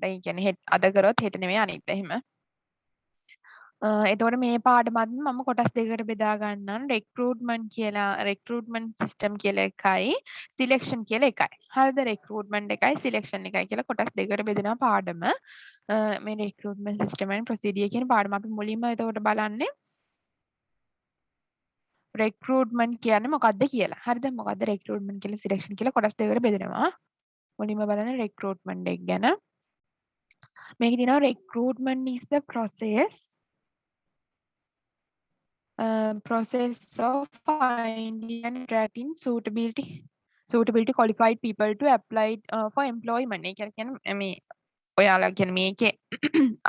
දැන් ඒ කියන්නේ අද කරොත් හෙට නෙමෙයි අනිත් එහෙම. එතකොට මේ පාඩමත් මම කොටස් දෙකකට බෙදා ගන්නම්. recruitment system කියලා එකයි selection කියලා එකයි. හරිද? recruitment එකයි selection එකයි කියලා කොටස් දෙකකට බෙදෙනවා පාඩම. මේ recruitment system and procedure කියන පාඩම අපි මුලින්ම එතකොට බලන්නේ recruitment කියන්නේ මොකක්ද කියලා. හරිද? මොකක්ද recruitment කියලා selection කියලා කොටස් දෙකකට බෙදෙනවා. මුලින්ම බලන්නේ recruitment එක ගැන. මේකේ තියෙනවා recruitment is the process of finding and attracting suitability qualified people to apply for employment. ඒ කියන්නේ මේ ඔයාලා කියන්නේ මේකේ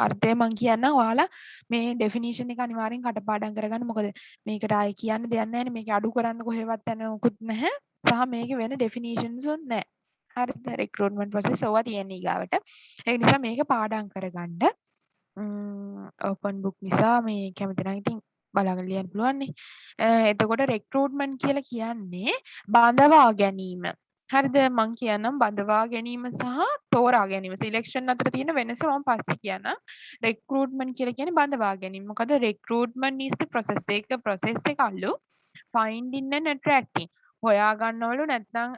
අර්ථය මම කියන්නම් ඔයාලා මේ ඩෙෆිනිෂන් එක අනිවාර්යෙන් කටපාඩම් කරගන්න. මොකද මේකට ආයේ කියන්න දෙයක් නැහැ නේ. මේක අඩු කරන්න කොහෙවත් යන උකුත් නැහැ. සහ මේකේ වෙන ඩෙෆිනිෂන්ස් උත් නැහැ. හරිද? recruitment process ඕවා තියෙන ඊගාවට. ඒ නිසා මේක පාඩම් කරගන්න. ඕපන් බුක් නිසා මේ කැමති නම් ඉතින් බලාගෙන ලියන්න පුළුවන් නේ. එතකොට recruitment කියලා කියන්නේ බඳවා ගැනීම. හරිද? මං කියන්නම් බඳවා ගැනීම සහ තෝරා ගැනීම. සිලෙක්ෂන් අතර තියෙන වෙනස මම පස්සේ කියන්නම්. recruitment කියලා කියන්නේ බඳවා ගැනීම. මොකද recruitment is the process. ඒක process එක අල්ලු finding and attracting. හොයා ගන්නවලු නැත්නම්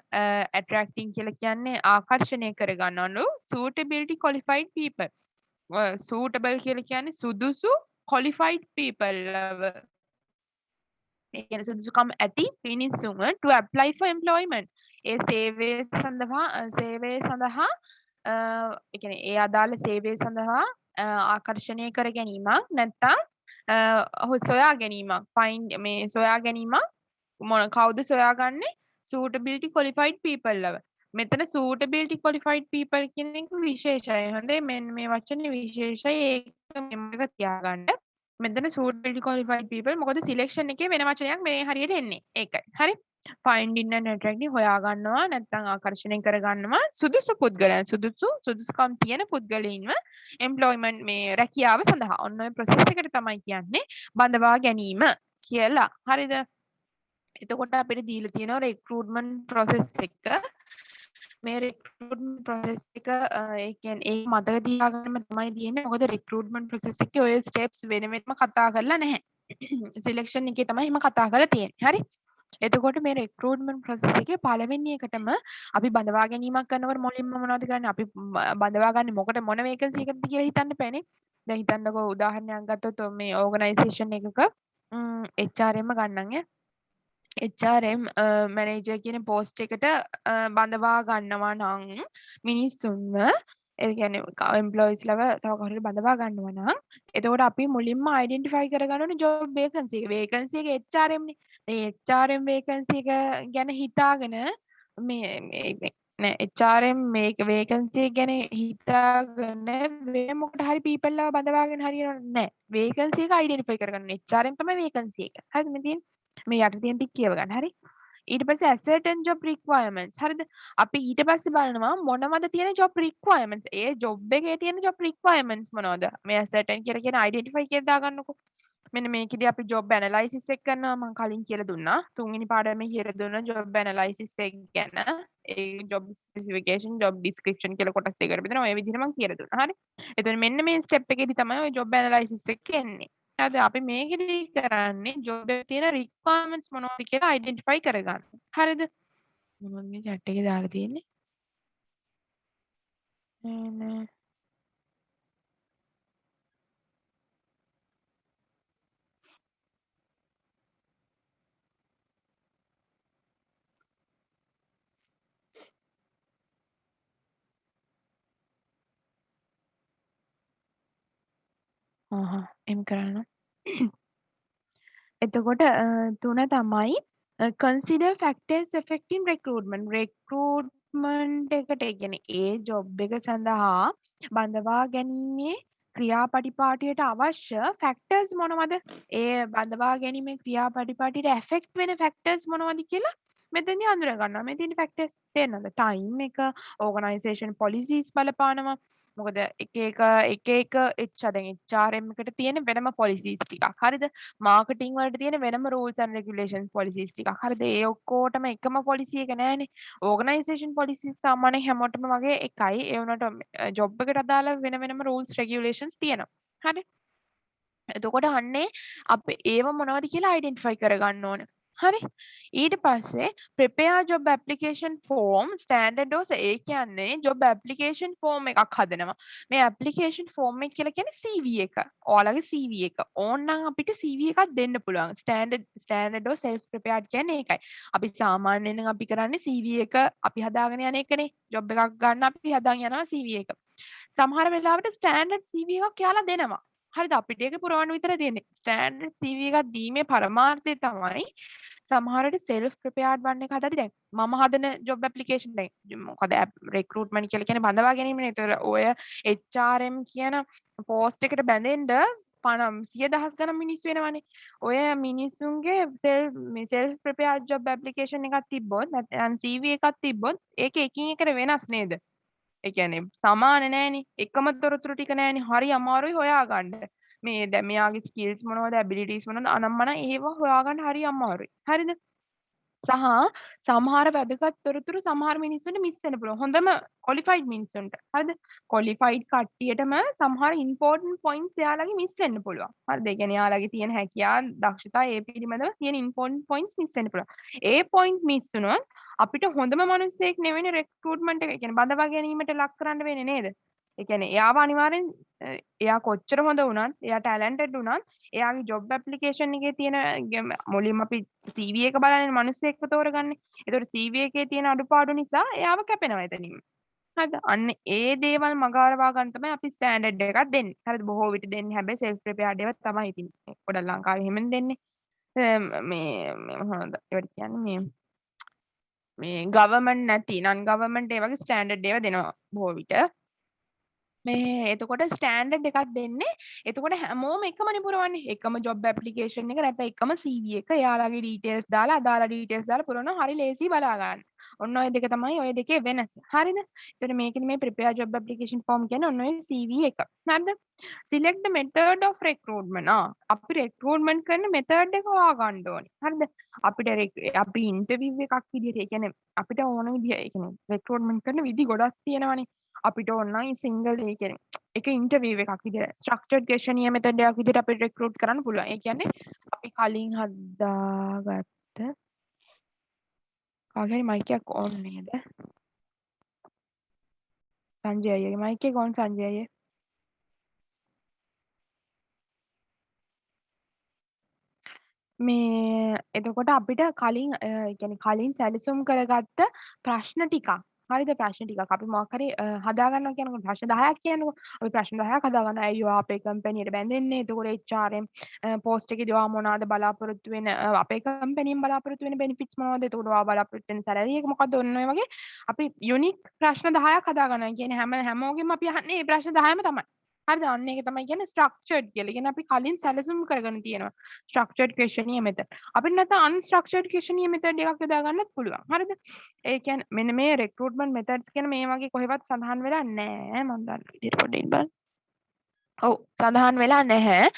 attracting කියලා කියන්නේ ආකර්ෂණය කර ගන්නවලු suitability qualified people. suitable කියලා කියන්නේ සුදුසු qualified people ඒ කියන්නේ සුදුසුකම් ඇති මිනිස්සුන් to apply for employment ඒ සේවය සඳහා ඒ කියන්නේ ඒ අදාළ සේවය සඳහා ආකර්ෂණය කර ගැනීමක් නැත්නම් සොයා ගැනීමක් find මේ සොයා ගැනීමක් මොන කවුද සොයාගන්නේ suitability qualified people ලව මෙතන suitability qualified people කියන එක විශේෂයි. හොඳේ මෙන්න මේ වචනේ විශේෂයි. ඒක මෙමක තියාගන්න. මෙතන suitability qualified people මොකද selection එකේ වෙන වචනයක් මේ හරියට එන්නේ. ඒකයි. හරි. finding and attracting හොයා ගන්නවා නැත්නම් ආකර්ෂණය කර ගන්නවා සුදුසු පුද්ගලයන් සුදුසුකම් තියෙන පුද්ගලයින්ව employment මේ රැකියාව සඳහා. ඔන්න ඔය process එකට තමයි කියන්නේ බඳවා ගැනීම කියලා. හරිද? එතකොට අපිට දීලා තියෙනවා recruitment process එක. මේ recruitment process එක ඒ කියන්නේ ඒක මතක තියාගන්න තමයි තියෙන්නේ. මොකද recruitment process එකේ ඔය steps වෙන වෙනම කතා කරලා නැහැ. selection එකේ තමයි එහෙම කතා කරලා තියෙන්නේ. හරි? එතකොට මේ recruitment process එකේ පළවෙනි එකටම අපි බඳවා ගැනීමක් කරනකොට මුලින්ම මොනවද කරන්නේ? අපි බඳවා ගන්නේ මොකට මොන vacancy එකකටද කියලා හිතන්න බෑනේ. දැන් හිතන්නකෝ උදාහරණයක් ගත්තොත් මේ organisation එකක HRM ගන්නන් ඈ. HRM මැනේජර් කියන පෝස්ට් එකට බඳවා ගන්නවා නම් මිනිස්සුන්ව ඒ කියන්නේ එම්ප්ලොයිස් ලව තව කවුරුහරි බඳවා ගන්නවා නම් එතකොට අපි මුලින්ම අයිඩෙන්ටිෆයි කරගන්න ඕනේ ජොබ් වේකන්සි එක. වේකන්සි එක HRM නේ. මේ HRM වේකන්සි එක ගැන හිතාගෙන මේ නෑ HRM මේක වේකන්සි එක ගැන හිතාගෙන වෙන මොකට හරි people ලව බඳවාගෙන හරියන්නේ නෑ. වේකන්සි එක අයිඩෙන්ටිෆයි කරගන්න. HRM තමයි වේකන්සි එක. හරිද මේ තියෙන්නේ? මේ යට තියෙන ටික කියව ගන්න. හරි. ඊට පස්සේ ascertain job requirements. හරිද? අපි ඊට පස්සේ බලනවා මොනවද තියෙන job requirements. ඒ job එකේ තියෙන job requirements මොනවද? මේ ascertain කියලා කියන identify කියලා දාගන්නකො. මෙන්න මේකෙදි අපි job analysis එක කරනවා මම කලින් කියලා දුන්නා. තුන්වෙනි පාඩමේ කියලා දුන්නා job analysis එක ගැන. ඒ job specification, job description කියලා කොටස් දෙකකට බෙදෙනවා. ඔය විදිහට මම කියලා දුන්නා. හරි. එතකොට මෙන්න මේ step එකේදී තමයි ඔය job analysis එක එන්නේ. හරිද? අපි මේකෙදි කරන්නේ job එකේ තියෙන requirements මොනවද කියලා identify කරගන්න. හරිද? මොනවද මේ chat එකේ දාලා තියෙන්නේ? නෑ. එම් කරන්න. එතකොට තුන තමයි consider factors affecting recruitment. recruitment එකට ඒ කියන්නේ ඒ job එක සඳහා බඳවා ගැනීමේ ක්‍රියාපටිපාටියට අවශ්‍ය factors මොනවද? ඒ බඳවා ගැනීමේ ක්‍රියාපටිපාටියට affect වෙන factors මොනවද කියලා මෙතනදී අඳුර ගන්නවා. මේ තියෙන factors තේරෙනවද? time එක, organisation policies බලපානවා. මොකද එක එක දැන් HRM එකට තියෙන වෙනම policies ටිකක්. හරිද? මාකටිං වලට තියෙන වෙනම rules and regulations policies ටිකක්. හරිද? ඒ ඔක්කොටම එකම policy එක නෑනේ. organisation policies සාමාන්‍යයෙන් හැමෝටම වගේ එකයි. ඒ වුණාට job එකට අදාළ වෙන වෙනම rules regulations තියෙනවා. හරි? එතකොට අන්නේ අපි ඒව මොනවද කියලා identify කරගන්න ඕන. හරි? ඊට පස්සේ prepare job application form standard dose ඒ කියන්නේ job application form එකක් හදනවා. මේ application form එක කියලා කියන්නේ CV එක. ඔයාලගේ CV එක. ඕනනම් අපිට CV එකක් දෙන්න පුළුවන්. standard dose self prepared කියන්නේ ඒකයි. අපි සාමාන්‍යයෙන් අපි කරන්නේ CV එක අපි හදාගෙන යන එකනේ. job එකක් ගන්න අපි හදාගෙන යනවා CV එක. සමහර වෙලාවට ස්ටෑන්ඩඩ් CV එකක් යාලා දෙනවා. හරිද? අපිට ඒක පුරවන්න විතරයි තියෙන්නේ. ස්ටෑන්ඩඩ් CV එකක් දීමේ පරමාර්ථය තමයි සමහරට self prepared වන්න එක හදද්දි දැන් මම හදන job application දැන් මොකද recruitment කියලා කියන්නේ බඳවා ගැනීමනේ. ඒතර ඔය HRM කියන post එකට බැඳෙන්න 100,000 ගණන් මිනිස්සු වෙනවනේ. ඔය මිනිස්සුන්ගේ self prepared job application එකක් තිබ්බොත් නැත්නම් CV එකක් තිබ්බොත් ඒක එකින් එකට වෙනස් නේද? ඒ කියන්නේ සමාන නෑනේ. එකම තොරතුරු ටික නෑනේ. හරි අමාරුයි හොයාගන්න. මේ දැන් මෙයාගේ ස්කිල්ස් මොනවද, ඇබිලිටිස් මොනවද අනම්මනම් ඒව හොයාගන්න හරි අමාරුයි. හරිද? සහ සමහර වැදගත් තොරතුරු සමහර මිනිස්සුන්ට මිස් වෙන්න පුළුවන්. හොඳම ක්වොලිෆයිඩ් මිනිස්සුන්ට. හරිද? ක්වොලිෆයිඩ් කට්ටියටම සමහර ඉම්පෝර්ටන්ට් පොයින්ට්ස් එයාලගේ මිස් වෙන්න පුළුවන්. හරිද? ඒ කියන්නේ එයාලගේ තියෙන හැකියාව, දක්ෂතා ඒ පිළිබඳව තියෙන ඉම්පෝර්ටන්ට් පොයින්ට්ස් මිස් වෙන්න පුළුවන්. ඒ පොයින්ට් මිස් වුණොත් අපිට හොඳම මිනිස්සෙක් නෙවෙයි රෙක්රූට්මන්ට් එක. ඒ කියන්නේ බඳවා ගැනීමට ලක් කරන්න වෙන්නේ නේද? ඒ කියන්නේ එයාව අනිවාර්යෙන් එයා කොච්චර හොඳ වුණත්, එයා ටැලන්ටඩ් වුණත්, එයාගේ ජොබ් ඇප්ලිකේෂන් එකේ තියෙන මුලින්ම අපි CV එක බලන්නේ මිනිස්සෙක්ව තෝරගන්නේ. ඒතකොට CV එකේ තියෙන අඩුපාඩු නිසා එයාව කැපෙනවා එතනින්. හරිද? අන්න ඒ දේවල් මගහරවා ගන්න තමයි අපි ස්ටෑන්ඩඩ් එකක් දෙන්නේ. හරිද? බොහෝ විට දෙන්නේ හැබැයි self prepared ඒවා තමයි ඉතින්. ගොඩක් ලංකාවේ එහෙමනේ දෙන්නේ. මේ මොනවද ඒවට කියන්නේ මේ ගවර්න්මන්ට් නැති නන් ගවර්න්මන්ට් ඒ වගේ ස්ටෑන්ඩඩ් ඒවා දෙනවා බොහෝ විට. මේ එතකොට ස්ටෑන්ඩඩ් එකක් දෙන්නේ. එතකොට හැමෝම එකමනේ පුරවන්නේ. එකම ජොබ් ඇප්ලිකේෂන් එක නැත්නම් එකම CV එක එයාලගේ ඩීටේල්ස් දාලා අදාළ ඩීටේල්ස් දාලා පුරවනවා. හරි ලේසි බලා ගන්න. ඔන්න ඔය දෙක තමයි ඔය දෙකේ වෙනස. හරිද? එතකොට මේකෙදි මේ prepare job application form කියන්නේ ඔන්න ඔය CV එක. හරිද? select the method of recruitment. අපි recruitment කරන method එක හොයාගන්න ඕනේ. හරිද? අපි ඉන්ටර්විව් එකක් විදිහට ඒ කියන්නේ අපිට ඕන විදිහ ඒ කියන්නේ recruitment කරන විදි ගොඩක් තියෙනවානේ. අපිට ඕනනම් සිංගල් ඒ කියන්නේ එක ඉන්ටර්විව් එකක් විදිහට ස්ට්‍රක්චර්ඩ් ක්වෙස්චනියර් මෙතඩ් එකක් විදිහට අපිට රික්‍රූට් කරන්න පුළුවන්. ඒ කියන්නේ අපි කලින් හදාගත්ත කාගේ මයික් එකක් ඕන් නේද? සංජය අයියගේ මයික් එක ඕන් සංජය අයියේ. මේ එතකොට අපිට කලින් ඒ කියන්නේ කලින් සැලසුම් කරගත්ත ප්‍රශ්න ටිකක් හරිද ප්‍රශ්න ටිකක් අපි මොකක් හරි හදා ගන්නවා කියනකොට ප්‍රශ්න 10ක් කියන්නකෝ අපි ප්‍රශ්න 10ක් හදා ගන්නවා අයියෝ අපේ කම්පැනියට බැඳෙන්නේ එතකොට HRM පෝස්ට් එකේදී ඔයා මොනවද බලාපොරොත්තු වෙන අපේ කම්පැනියෙන් බලාපොරොත්තු වෙන බෙනිෆිට්ස් මොනවද එතකොට ඔයා බලාපොරොත්තු වෙන සැලරි එක මොකද්ද ඔන්න ඔය වගේ අපි යුනික් ප්‍රශ්න 10ක් හදා ගන්නවා කියන්නේ හැමෝගෙම අපි අහන්නේ මේ ප්‍රශ්න 10ම තමයි හරිද අන්න ඒක තමයි කියන්නේ ස්ට්‍රක්චර්ඩ් කියලා. කියන්නේ අපි කලින් සැලසුම් කරගෙන තියෙනවා. Structured questionnaire method. අපිට නැත්නම් අන්ස්ට්‍රක්චර්ඩ් ක්වෙස්චනියර් මෙතඩ් එකක් යොදා ගන්නත් පුළුවන්. හරිද? ඒ කියන්නේ මෙන්න මේ recruitment methods කියන මේ වගේ කොහෙවත් සඳහන් වෙලා නැහැ. මම දන්න විදිහට පොඩ්ඩක් බලන්න. ඔව් සඳහන් වෙලා නැහැ.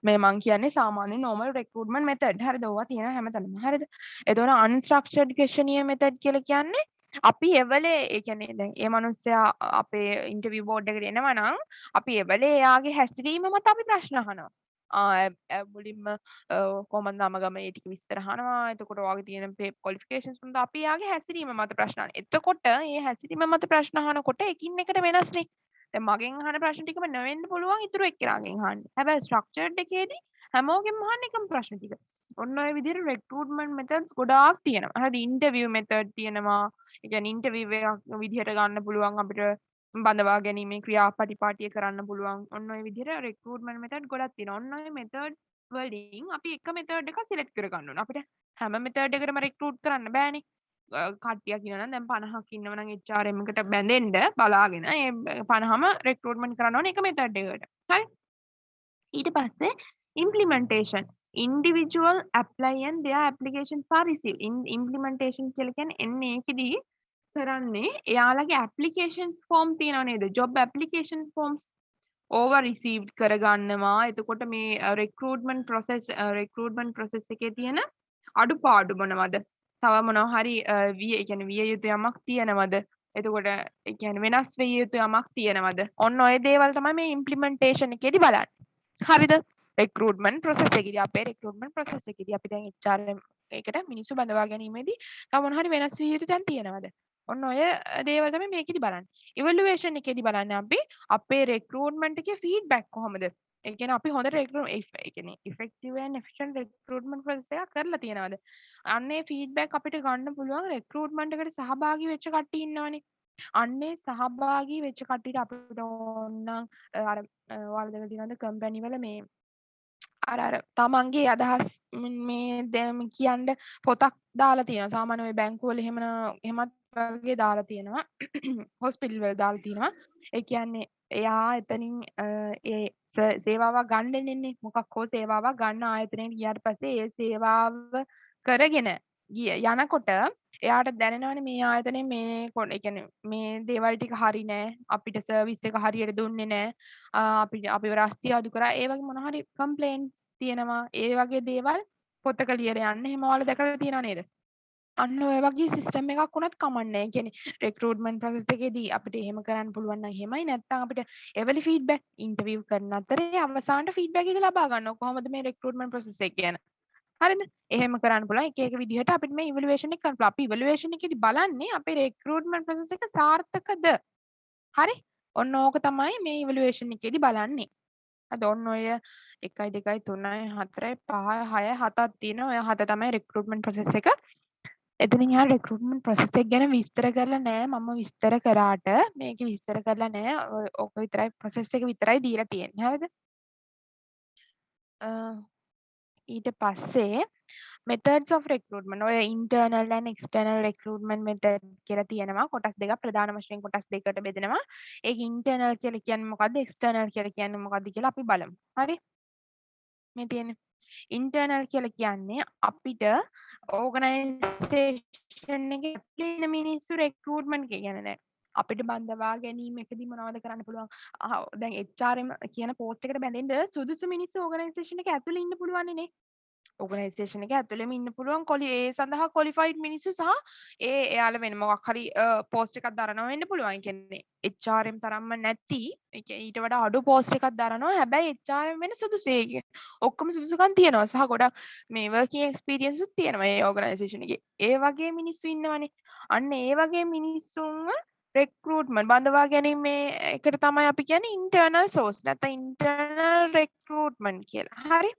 මේ මං කියන්නේ සාමාන්‍ය normal recruitment method. හරිද? ඕවා තියෙනවා හැමතැනම. හරිද? එතකොට unstructured questionnaire method කියලා කියන්නේ අපි එවලේ ඒ කියන්නේ දැන් ඒ මිනිස්සයා අපේ ඉන්ටර්විව් බෝඩ් එකට එනවා නම් අපි එවලේ එයාගේ හැසිරීම මත අපි ප්‍රශ්න අහනවා. මුලින්ම කොහොමද නම ගම ඒ ටික විස්තර අහනවා. එතකොට ඔයාගේ තියෙන ක්වොලිෆිකේෂන්ස් මොනවද අපි එයාගේ හැසිරීම මත ප්‍රශ්න අහනවා. එතකොට මේ හැසිරීම මත ප්‍රශ්න අහනකොට එකින් එකට වෙනස්නේ. දැන් මගෙන් අහන ප්‍රශ්න ටිකම නෙවෙන්න පුළුවන් ඉතුරු එක්කෙනාගෙන් අහන්න. හැබැයි ස්ට්‍රක්චර්ඩ් එකේදී හැමෝගෙම අහන්නේ එකම ප්‍රශ්න ටික. ඔන්න ඔය විදිහට recruitment methods ගොඩාක් තියෙනවා. හරිද? interview method තියෙනවා. ඒ කියන්නේ interview එකක් විදිහට ගන්න පුළුවන් අපිට බඳවා ගැනීමේ ක්‍රියාපටිපාටිය කරන්න පුළුවන්. ඔන්න ඔය විදිහට recruitment method ගොඩක් තියෙනවා. ඔන්න ඔය method වලින් අපි එක method එකක් select කර ගන්න ඕන. අපිට හැම method එකකටම recruit කරන්න බෑනේ. කට්ටියක් ඉන්නවා නම් දැන් 50ක් ඉන්නව නම් HRM එකට බැඳෙන්න බලාගෙන ඒ 50ම recruitment කරන්න ඕනේ එක method එකකට. හරි? ඊට පස්සේ implementation individual apply and their applications are received. implementation කියලා කියන්නේ එන්නේ ඒකෙදී කරන්නේ එයාලගේ ඇප්ලිකේෂන්ස් ෆෝම් තියෙනව නේද? ජොබ් ඇප්ලිකේෂන් ෆෝම්ස් ඕවා රිසීව්ඩ් කරගන්නවා. එතකොට මේ රික්‍රූට්මන්ට් ප්‍රොසෙස් එකේ තියෙන අඩුපාඩු මොනවද? තව මොනවා හරි ඒ කියන්නේ විය යුතු යමක් තියෙනවද? එතකොට ඒ කියන්නේ වෙනස් විය යුතු යමක් තියෙනවද? ඔන්න ඔය දේවල් තමයි මේ ඉම්ප්ලිමන්ටේෂන් එකේදී බලන්නේ. හරිද? රික්‍රූට්මන්ට් ප්‍රොසෙස් එකේදී අපේ රික්‍රූට්මන්ට් ප්‍රොසෙස් එකේදී අපි දැන් HRM එකට මිනිස්සු බඳවා ගැනීමේදී තව මොන හරි වෙනස් විය යුතු තැන් තියෙනවද? ඔන්න ඔය දේවල් තමයි මේකෙදි බලන්නේ. ඉවලුවේෂන් එකේදී බලන්නේ අපි අපේ රික්‍රූට්මන්ට් එකේ ෆීඩ්බැක් කොහොමද? ඒ කියන්නේ අපි හොඳට ඒ කියන්නේ ඉෆෙක්ටිව් ඇන්ඩ් එෆිෂන්ට් රික්‍රූට්මන්ට් ප්‍රොසෙස් එකක් කරලා තියෙනවද? අන්නේ ෆීඩ්බැක් අපිට ගන්න පුළුවන් රික්‍රූට්මන්ට් එකට සහභාගී වෙච්ච කට්ටිය ඉන්නවනේ. අන්නේ සහභාගී වෙච්ච කට්ටියට අපිට ඕනනම් අර ඔයාලා දැකලා තියෙනවද කම්පැනි වල මේ අර තමන්ගේ අදහස් මේ දැන් කියන්න පොතක් දාලා තියෙනවා. සාමාන්‍ය ඔය බැංකුවල එහෙමත් වගේ දාලා තියෙනවා. හොස්පිටල් වල දාලා තියෙනවා. ඒ කියන්නේ එයා එතනින් ඒ සේවාවක් ගන්න දෙන්නේ මොකක් හෝ සේවාවක් ගන්න ආයතනයට ගියාට පස්සේ ඒ සේවාව කරගෙන යනකොට එයාට දැනෙනවනේ මේ ආයතනයේ ඒ කියන්නේ මේ දේවල් ටික හරි නෑ. අපිට සර්විස් එක හරියට දුන්නේ නෑ. අපිව රස්තිය අඩු කරා. ඒ වගේ මොන හරි කම්ප්ලේන්ට්ස් තියෙනවා. ඒ වගේ දේවල් පොතක ලියලා යන්න. එහෙම ඔයාලා දැකලා තියෙනව නේද? අන්න ඔය වගේ සිස්ටම් එකක් වුණත් කමක් නෑ. ඒ කියන්නේ රික්‍රූට්මන්ට් ප්‍රොසෙස් එකේදී අපිට එහෙම කරන්න පුළුවන් නම් එහෙමයි. නැත්නම් අපිට එවලි ෆීඩ්බැක් ඉන්ටර්විව් කරන අතරේ අවසානට ෆීඩ්බැක් එක ලබා ගන්නවා. කොහොමද මේ රික්‍රූට්මන්ට් ප්‍රොසෙස් එක ගැන. හරිද? එහෙම කරන්න පුළුවන්. එක එක විදිහට අපිට මේ ඉවලුවේෂන් එක කරන්න පුළුවන්. අපි ඉවලුවේෂන් එකේදී බලන්නේ අපේ රික්‍රූට්මන්ට් ප්‍රොසෙස් එක සාර්ථකද? හරි? ඔන්න ඕක තමයි මේ ඉවලුවේෂන් එකේදී බලන්නේ. අද ඔන්න ඔය 1 2 3 4 5 6 7ක් තියෙනවා. ඔය 7 තමයි රික්‍රූට්මන්ට් ප්‍රොසෙස් එක. එතනින් එහා රික්‍රූට්මන්ට් ප්‍රොසෙස් එක ගැන විස්තර කරලා නෑ. මම විස්තර කරාට මේකේ විස්තර කරලා නෑ. ඕක විතරයි ප්‍රොසෙස් එක විතරයි දීලා තියෙන්නේ. හරිද? ඊට පස්සේ methods of recruitment ඔය internal and external recruitment method කියලා තියෙනවා. කොටස් දෙකක් ප්‍රධාන වශයෙන් කොටස් දෙකකට බෙදෙනවා. ඒක internal කියලා කියන්නේ මොකද්ද? external කියලා කියන්නේ මොකද්ද කියලා අපි බලමු. හරි? මේ තියෙන්නේ ඉන්ටර්නල් කියලා කියන්නේ අපිට ඕගනයිසේෂන් එකේ ඉන්න මිනිස්සු රික්‍රූට්මන්ට් කියන්නේ දැන් අපිට බඳවා ගැනීමකදී මොනවද කරන්න පුළුවන් දැන් HRM කියන පෝස්ට් එකට බැඳෙන්න සුදුසු මිනිස්සු ඕගනයිසේෂන් එක ඇතුලේ ඉන්න පුළුවන් නේ ඕගනයිසේෂන් එක ඇතුළෙම ඉන්න පුළුවන් ඒ සඳහා ක්වොලිෆයිඩ් මිනිස්සු සහ එයාලා වෙන මොකක් හරි පෝස්ට් එකක් දරනවා වෙන්න පුළුවන්. ඒ කියන්නේ HRM තරම්ම නැති ඊට වඩා අඩු පෝස්ට් එකක් දරනවා. හැබැයි HRM වෙන සුදුසු ඒ ඔක්කොම සුදුසුකම් තියෙනවා සහ ගොඩක් මේ වර්කින් එක්ස්පීරියන්ස් උත් තියෙනවා ඒ ඕගනයිසේෂන් එකේ. ඒ වගේ මිනිස්සු ඉන්නවනේ. අන්න ඒ වගේ මිනිස්සුන්ව රික්‍රූට්මන්ට් බඳවා ගැනීමේ එකට තමයි අපි කියන්නේ ඉන්ටර්නල් සෝස් නැත්නම් ඉන්ටර්නල් රික්‍රූට්මන්ට් කියලා. හරි?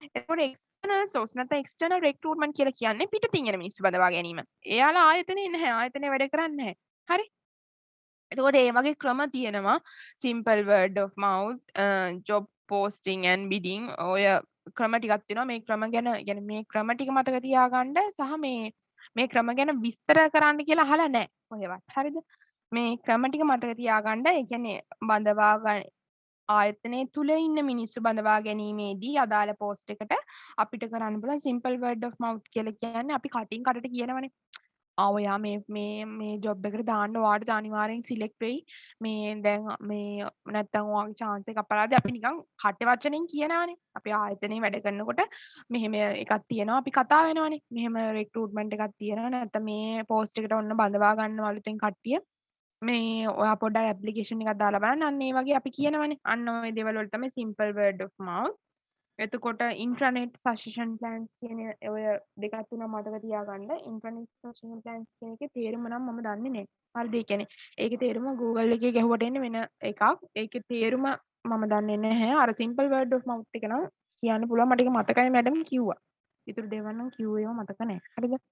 එතකොට එක්ස්ටර්නල් සෝස් නැත්නම් එක්ස්ටර්නල් රික්‍රූට්මන්ට් කියලා කියන්නේ පිටතින් එන මිනිස්සු බඳවා ගැනීම. එයාලා ආයතනයේ නැහැ. ආයතනයේ වැඩ කරන්නේ නැහැ. හරි? එතකොට ඒ වගේ ක්‍රම තියෙනවා. simple word of mouth, job posting and bidding ඔය ක්‍රම ටිකක් තියෙනවා. මේ ක්‍රම ගැන يعني මේ ක්‍රම ටික මතක තියාගන්න සහ මේ ක්‍රම ගැන විස්තර කරන්න කියලා අහලා නැහැ කොහෙවත්. හරිද? මේ ක්‍රම ටික මතක තියාගන්න. ඒ කියන්නේ බඳවා ආයතනය තුළ ඉන්න මිනිස්සු බඳවා ගැනීමේදී අදාළ පෝස්ට් එකට අපිට කරන්න පුළුවන් සිම්පල් වර්ඩ් ඔෆ් මවුත් කියලා කියන්නේ අපි කටින් කටට කියනවනේ. ඔයා මේ ජොබ් එකට දාන්න ඔයාට අනිවාර්යෙන් සිලෙක්ට් වෙයි. මේ දැන් මේ නැත්තම් ඔයාගේ chance එක අපරාධ අපි නිකන් කට වචනෙන් කියනවනේ. අපි ආයතනයේ වැඩ කරනකොට මෙහෙම එකක් තියෙනවා අපි කතා වෙනවනේ. මෙහෙම රික්‍රූට්මන්ට් එකක් තියෙනවා නැත්තම් මේ පෝස්ට් එකට ඔන්න බඳවා ගන්න අලුතෙන් කට්ටිය. මේ ඔයා පොඩ්ඩක් ඇප්ලිකේෂන් එකක් දාලා බලන්න. අන්න ඒ වගේ අපි කියනවනේ. අන්න ඔය දේවල් වලට තමයි simple word of mouth. එතකොට intranet suggestion plans කියන ඔය දෙකක් තුනක් මතක තියාගන්න. intranet suggestion plans කියන එකේ තේරුම නම් මම දන්නේ නැහැ. හරිද? ඒ කියන්නේ ඒකේ තේරුම Google එකේ ගැහුවට එන්නේ වෙන එකක්. ඒකේ තේරුම මම දන්නේ නැහැ. අර simple word of mouth එක නම් කියන්න පුළුවන්. මට ඒක මතකයි මැඩම් කිව්වා. ඊටු දේවල් නම් කිව්ව ඒවා මතක නැහැ. හරිද?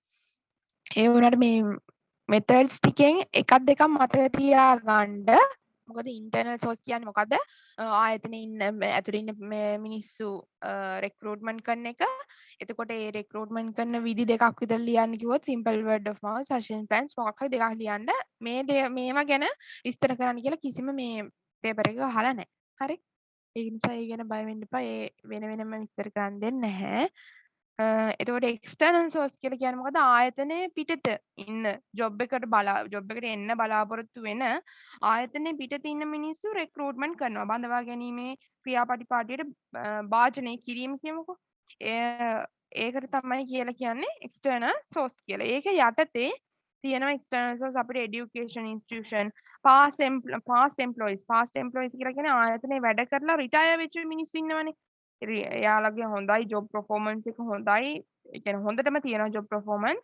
ඒ වුණාට මේ මෙතඩ්ස් ටිකෙන් එකක් දෙකක් මතක තියාගන්න. මොකද ඉන්ටර්නල් සෝස් කියන්නේ මොකද්ද? ආයතනයේ ඉන්න ඇතුළේ ඉන්න මිනිස්සු රික්‍රූට්මන්ට් කරන එක. එතකොට ඒ රික්‍රූට්මන්ට් කරන විදි දෙකක් විතර ලියන්න කිව්වොත් simple word of mouth suggestion plans මොකක් හරි දෙකක් ලියන්න. මේවා ගැන විස්තර කරන්න කියලා කිසිම මේ පේපර් එකක අහලා නැහැ. හරි? ඒ නිසා ඒ ගැන බය වෙන්න එපා. ඒ වෙන වෙනම විස්තර කරන්න දෙන්නේ නැහැ. එතකොට එක්ස්ටර්නල් සෝස් කියලා කියන්නේ මොකද? ආයතනයේ පිටත ඉන්න ජොබ් එකට එන්න බලාපොරොත්තු වෙන ආයතනයේ පිටත ඉන්න මිනිස්සු රික්‍රූට්මන්ට් කරනවා. බඳවා ගැනීමේ ක්‍රියාපටිපාටියට භාජනය කිරීම කියමුකෝ. ඒකට තමයි කියලා කියන්නේ එක්ස්ටර්නල් සෝස් කියලා. ඒක යටතේ තියෙනවා එක්ස්ටර්නල් සෝස් අපිට එඩියුකේෂන් ඉන්ස්ටිටියුෂන් පාස් එම්ප්ලොයිස් කියලා කියන්නේ ආයතනයේ වැඩ කරලා රිටයර් වෙච්ච මිනිස්සු ඉන්නවනේ. එයාලගේ හොඳයි ජොබ් පර්ෆෝමන්ස් එක හොඳයි. ඒ කියන්නේ හොඳටම තියෙනවා ජොබ් පර්ෆෝමන්ස්.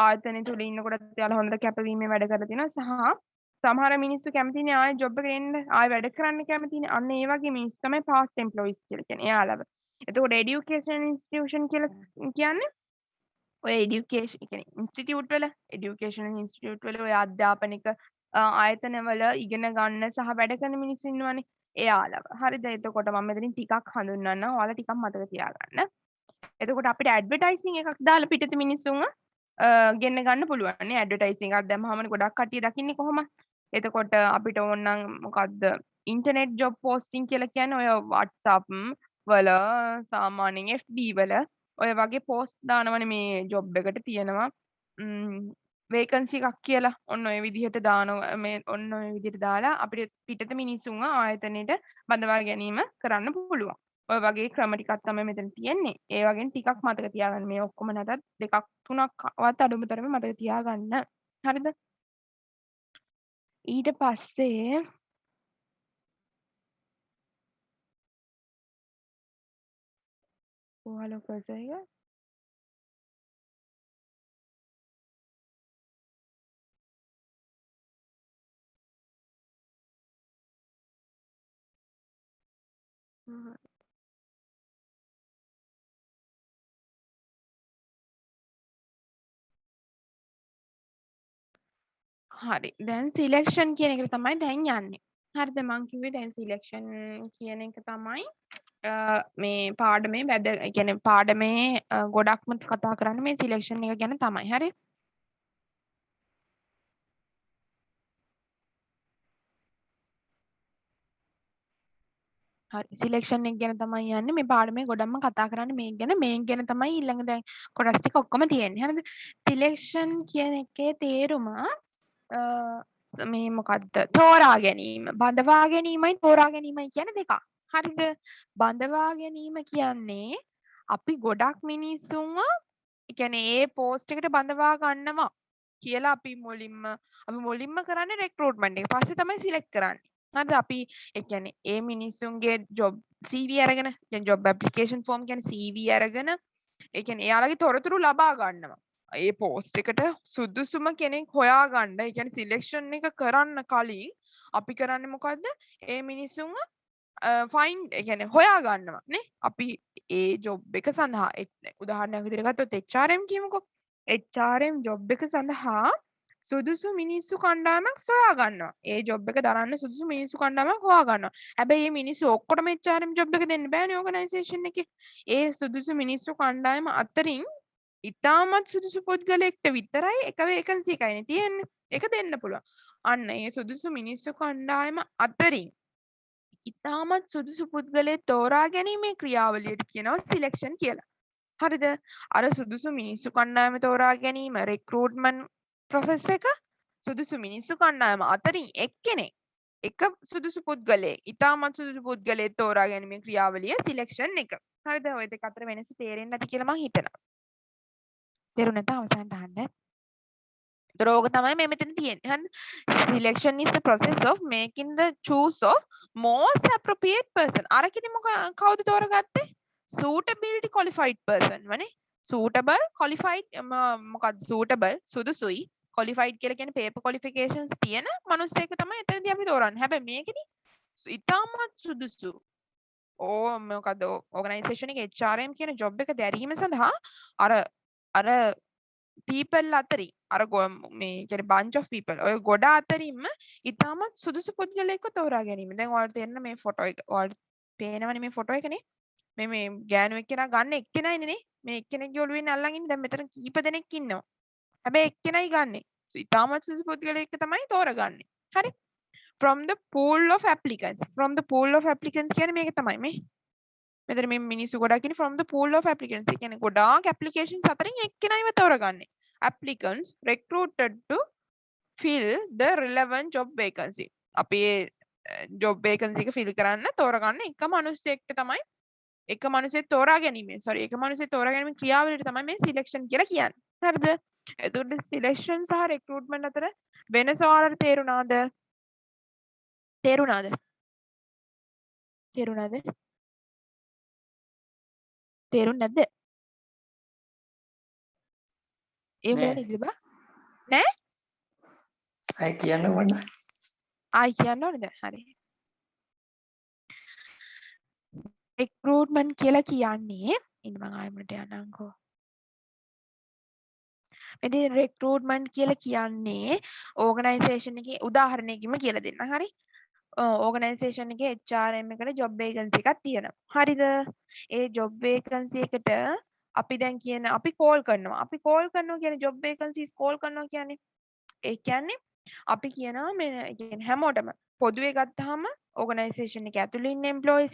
ආයතනය තුල ඉන්නකොට එයාලා හොඳට කැපවීමෙන් වැඩ කරලා තියෙනවා. සහ සමහර මිනිස්සු කැමතිනේ ආයෙ ජොබ් එකට එන්න ආයෙ වැඩ කරන්න කැමතිනේ. අන්න ඒ වගේ මිනිස්සු තමයි පාස්ට් එම්ප්ලොයිස් කියලා කියන්නේ. එයාලව. එතකොට එඩියුකේෂන් ඉන්ස්ටිටියුෂන් කියලා කියන්නේ ඔය එඩියුකේෂන් කියන්නේ එඩියුකේෂන් ඉන්ස්ටිටියුට් වල ඔය අධ්‍යාපනික ආයතනවල ඉගෙන ගන්න සහ වැඩ කරන මිනිස්සු ඉන්නවනේ. එයාලව. හරිද? එතකොට මම මෙතනින් ටිකක් හඳුන්වන්නම්. ඔයාලා ටිකක් මතක තියාගන්න. එතකොට අපිට ඇඩ්වර්ටයිසිං එකක් දාලා පිටත මිනිස්සුන්ව ගෙන්න ගන්න පුළුවන් නේ. ඇඩ්වර්ටයිසිං එකක් දැම්මම ගොඩක් කට්ටිය දකින්නේ කොහොමද? එතකොට අපිට ඕනනම් මොකද්ද ඉන්ටර්නෙට් ජොබ් පෝස්ටිං කියලා කියන්නේ ඔය WhatsApp වල සාමාන්‍යයෙන් FB වල ඔය වගේ පෝස්ට් දානවනේ මේ ජොබ් එකට තියෙනවා වේකන්සි එකක් කියලා. ඔන්න ඔය විදිහට ඔන්න ඔය විදිහට දාලා අපිට පිටත මිනිස්සුන්ව ආයතනෙට බඳවා ගැනීම කරන්න පුළුවන්. ඔය වගේ ක්‍රම ටිකක් තමයි මෙතන තියෙන්නේ. ඒ වගේ ටිකක් මතක තියාගන්න. මේ ඔක්කොම නැතත් දෙකක් තුනක්වත් අඩුම තරමේ මතක තියාගන්න. හරිද? ඊට පස්සේ ඔයාලා කසය හරි. දැන් සිලෙක්ෂන් කියන එකට තමයි දැන් යන්නේ. හරිද? මං කිව්වේ දැන් සිලෙක්ෂන් කියන එක තමයි මේ පාඩමේ ඒ කියන්නේ පාඩමේ ගොඩක්ම කතා කරන්නේ මේ සිලෙක්ෂන් එක ගැන තමයි. හරි? හරි සිලෙක්ෂන් එක ගැන තමයි යන්නේ මේ පාඩමේ ගොඩක්ම කතා කරන්නේ මේක ගැන. මේක ගැන තමයි ඊළඟ දැන් කොටස් ටික ඔක්කොම තියෙන්නේ. හරිද? සිලෙක්ෂන් කියන එකේ තේරුම මේ මොකක්ද තෝරා ගැනීම බඳවා ගැනීමයි තෝරා ගැනීමයි කියන දෙකක්. හරිද? බඳවා ගැනීම කියන්නේ අපි ගොඩක් මිනිස්සුන්ව ඒ කියන්නේ ඒ පෝස්ට් එකට බඳවා ගන්නවා කියලා අපි මුලින්ම කරන්නේ රික්‍රූට්මන්ට් එක. පස්සේ තමයි සිලෙක්ට් කරන්නේ. හරිද? අපි ඒ කියන්නේ ඒ මිනිස්සුන්ගේ ජොබ් CV අරගෙන කියන්නේ ජොබ් ඇප්ලිකේෂන් ෆෝම් කියන්නේ CV අරගෙන ඒ කියන්නේ එයාලගේ තොරතුරු ලබා ගන්නවා. ඒ පෝස්ට් එකට සුදුසුම කෙනෙක් හොයාගන්න ඒ කියන්නේ සිලෙක්ෂන් එක කරන්න කලින් අපි කරන්නේ මොකද්ද? ඒ මිනිස්සුන්ව ෆයින්ඩ් ඒ කියන්නේ හොයාගන්නවා නේ. අපි ඒ ජොබ් එක සඳහා උදාහරණයක් විදිහට ගත්තොත් HRM කියමුකෝ. HRM ජොබ් එක සඳහා සුදුසු මිනිස්සු කණ්ඩායමක් සොයා ගන්නවා. ඒ ජොබ් එක දරන්න සුදුසු මිනිස්සු කණ්ඩායමක් හොයා ගන්නවා. හැබැයි මේ මිනිස්සු ඔක්කොටම HRM ජොබ් එක දෙන්න බෑනේ ඕගනයිසේෂන් එකේ. ඒ සුදුසු මිනිස්සු කණ්ඩායම අතරින් ඉතාමත් සුදුසු පුද්ගලයෙක්ට විතරයි එක වේකන්සි එකයිනේ තියෙන්නේ. ඒක දෙන්න පුළුවන්. අන්න ඒ සුදුසු මිනිස්සු කණ්ඩායම අතරින් ඉතාමත් සුදුසු පුද්ගලයෙක් තෝරා ගැනීමේ ක්‍රියාවලියට කියනවා සිලෙක්ෂන් කියලා. හරිද? අර සුදුසු මිනිස්සු කණ්ඩායම තෝරා ගැනීම රික්‍රූට්මන්ට් ප්‍රොසෙස් එක සුදුසු මිනිස්සු කණ්ඩායම අතරින් එක්කෙනෙක් එක සුදුසු පුද්ගලයෙක් ඉතාමත් සුදුසු පුද්ගලයෙක් තෝරා ගැනීමේ ක්‍රියාවලිය සිලෙක්ෂන් එක. හරිද? ඔය දෙක අතර වෙනස තේරෙන්නේ නැති කියලා මම හිතනවා. තේරුණ නැත්නම් අවසානට අහන්න. ඒතර ඕක තමයි මේ මෙතන තියෙන්නේ. හරිද? Selection is the process of making the choose of most appropriate person. අරකින් කවුද තෝරගත්තේ? Suitability qualified person වනේ. Suitable qualified මොකක්ද suitable සුදුසුයි qualified කියලා කියන්නේ paper qualifications තියෙන මනුස්සයෙක් තමයි එතනදී අපි තෝරන්නේ. හැබැයි මේකෙදි ඉතාමත් සුදුසු මොකද ඕගනයිසේෂන් එකේ HRM කියන ජොබ් එක දැරීම සඳහා අර people අතරින් අර මේ කියන්නේ bunch of people ඔය ගොඩ අතරින්ම ඉතාමත් සුදුසු පුද්ගලයෙක්ව තෝරා ගැනීම. දැන් ඔයාලට තේරෙන මේ ෆොටෝ එක ඔයාලට පේනවනේ මේ ෆොටෝ එකනේ. මේ ගෑනු එක්කෙනා ගන්න එක්කෙනයිනේ නේ. මේ එක්කෙනෙක්ගේ ඔළුවෙන් අල්ලන් ඉන්නේ. දැන් මෙතන කීප දෙනෙක් ඉන්නවා. හැබැයි එක්කෙනයි ගන්නෙ. ඉතාමත් සුදුසු පුද්ගලයෙක් තමයි තෝරගන්නේ. හරි? From the pool of applicants. From the pool of applicants කියන්නේ මේක තමයි මේ. මෙතන මේ මිනිස්සු ගොඩක් ඉන්නේ from the pool of applicants. ඒ කියන්නේ ගොඩාක් applications අතරින් එක්කෙනායිව තෝරගන්නේ. Applicants recruited to fill the relevant job vacancy. අපි job vacancy එක fill කරන්න තෝරගන්න එක මිනිස්සෙක්ට තමයි එක මිනිස්සෙක් තෝරා ගැනීම. sorry එක මිනිස්සෙක් තෝරා ගැනීම ක්‍රියාවලියට තමයි මේ selection කියලා කියන්නේ. හරිද? එතකොට selection සහ recruitment අතර වෙනස ඔයාලට තේරුණාද? තේරුණාද? තේරුණාද? තේරුන්නේ නැද්ද? එහෙම නෑ. නේද බා? නෑ? අය කියන්න ඕන. ආයි කියන්න ඕනේද? හරි. recruitment කියලා කියන්නේ ඉන්න මම ආයෙමට යන්නම්කෝ. ඉතින් recruitment කියලා කියන්නේ organisation එකේ උදාහරණයකින්ම කියලා දෙන්න. හරි? organisation එකේ HRM එකට job vacancy එකක් තියෙනවා. හරිද? ඒ job vacancy එකට අපි දැන් කියන අපි call කරනවා. අපි call කරනවා කියන්නේ job vacancies call කරනවා කියන්නේ ඒ කියන්නේ අපි කියනවා මේ කියන්නේ හැමෝටම පොදුවේ ගත්තාම organisation එක ඇතුළේ ඉන්න employees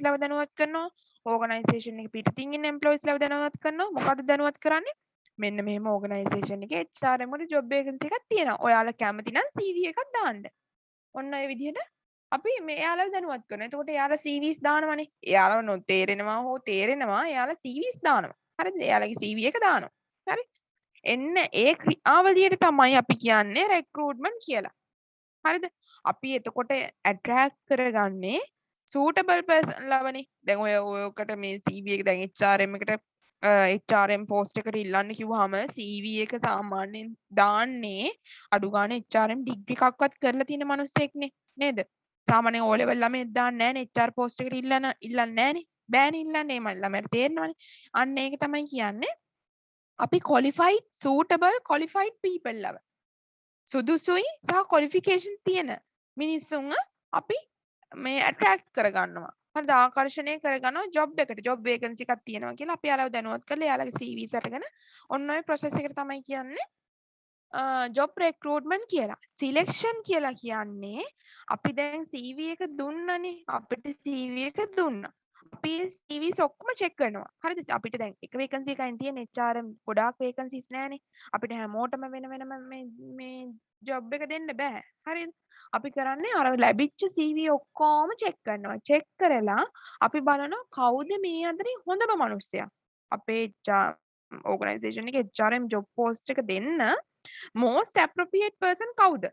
ලව දැනුවත් කරනවා. organisation එක පිටින් ඉන්න employees ලව දැනුවත් කරනවා. මොකද්ද දැනුවත් කරන්නේ? මෙන්න මෙහෙම organisation එකේ HRM වල job vacancy එකක් තියෙනවා. ඔයාලා කැමති නම් CV එකක් දාන්න. ඔන්න ඔය විදිහට අපි මේ එයාලව දැනුවත් කරනවා. එතකොට එයාලා CVs දානවනේ. එයාලව නොතේරෙනවා හෝ තේරෙනවා එයාලා CVs දානවා. හරිද? එයාලගේ CV එක දානවා. හරි? එන්න ඒ ක්‍රියාවලියට තමයි අපි කියන්නේ recruitment කියලා. හරිද? අපි එතකොට attract කරගන්නේ suitable person ලවනේ. දැන් ඔයකට මේ CV එක දැන් HRM එකට HRM post එකට ඉල්ලන්න කිව්වහම CV එක සාමාන්‍යයෙන් දාන්නේ අඩු ගානේ HRM ඩිග්‍රී එකක්වත් කරලා තියෙන මිනිස්සෙක්නේ නේද? සාමාන්‍යයෙන් O level ළමයෙක් දාන්නේ නැහනේ HR post එකට ඉල්ලන්නේ නැහනේ. බෑනේ ඉල්ලන්නේ මේ ළමයට තේරෙනවනේ. අන්න ඒක තමයි කියන්නේ අපි qualified suitable qualified people ලව. සුදුසුයි සහ qualification තියෙන මිනිස්සුන්ව අපි මේ attract කරගන්නවා. හරිද? ආකර්ෂණය කරගන්නවා job එකට. job vacancy එකක් තියෙනවා කියලා අපි යාළුව දැනුවත් කරලා යාළුවගේ CVs අරගෙන ඔන්න ඔය process එකට තමයි කියන්නේ job recruitment කියලා. selection කියලා කියන්නේ අපි දැන් CV එක දුන්නනේ. අපිට CV එක දුන්නා. අපි CVs ඔක්කොම check කරනවා. හරිද? අපිට දැන් එක vacancy එකකින් තියෙන HRM ගොඩාක් vacancies නැහැනේ. අපිට හැමෝටම වෙන වෙනම මේ job එක දෙන්න බෑ. හරිද? අපි කරන්නේ අර ලැබිච්ච CV ඔක්කොම check කරනවා. check කරලා අපි බලනවා කවුද මේ අතරින් හොඳම මිනිස්සයා. අපේ organisation එකේ HRM job post එක දෙන්න most appropriate person කවුද?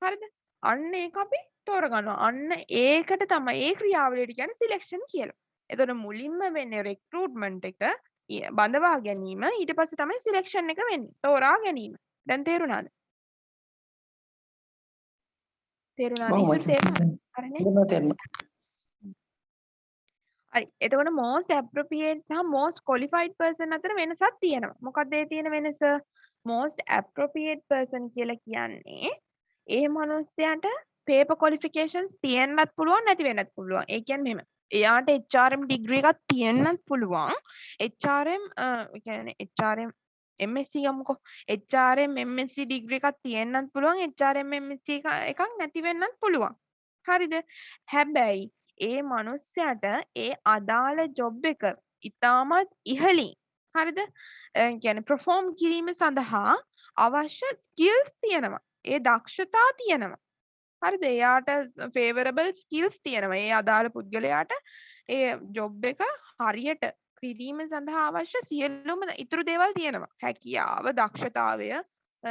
හරිද? අන්න ඒක අපි තෝරගන්නවා. අන්න ඒකට තමයි ඒ ක්‍රියාවලියට කියන්නේ selection කියලා. එතකොට මුලින්ම වෙන්නේ recruitment එක බඳවා ගැනීම ඊට පස්සේ තමයි selection එක වෙන්නේ. තෝරා ගැනීම. දැන් තේරුණාද? තේරුණාද? ඉස්සර තේරුණාද? හරිනේ. හරි. එතකොට most appropriate සහ most qualified person අතර වෙනසක් තියෙනවා. මොකක්ද ඒ තියෙන වෙනස? most appropriate person කියලා කියන්නේ ඒ මනුස්සයාට paper qualifications තියෙන්නත් පුළුවන් නැති වෙන්නත් පුළුවන්. ඒ කියන්නේ මෙහෙම. එයාට HRM degree එකක් තියෙන්නත් පුළුවන්. HRM කියන්නේ HRM MSc ගමුකෝ. HRM MSc degree එකක් තියෙන්නත් පුළුවන්. HRM MSc එකක් නැති වෙන්නත් පුළුවන්. හරිද? හැබැයි ඒ මනුස්සයාට ඒ අදාළ ජොබ් එක ඉතාමත් ඉහළින් හරිද? කියන්නේ perform කිරීම සඳහා අවශ්‍ය skills තියෙනවා. ඒ දක්ෂතා තියෙනවා. හරිද? එයාට favorable skills තියෙනවා. ඒ අදාළ පුද්ගලයාට ඒ ජොබ් එක හරියට කිරීම සඳහා අවශ්‍ය සියලුම ඉතුරු දේවල් තියෙනවා. හැකියාව, දක්ෂතාවය,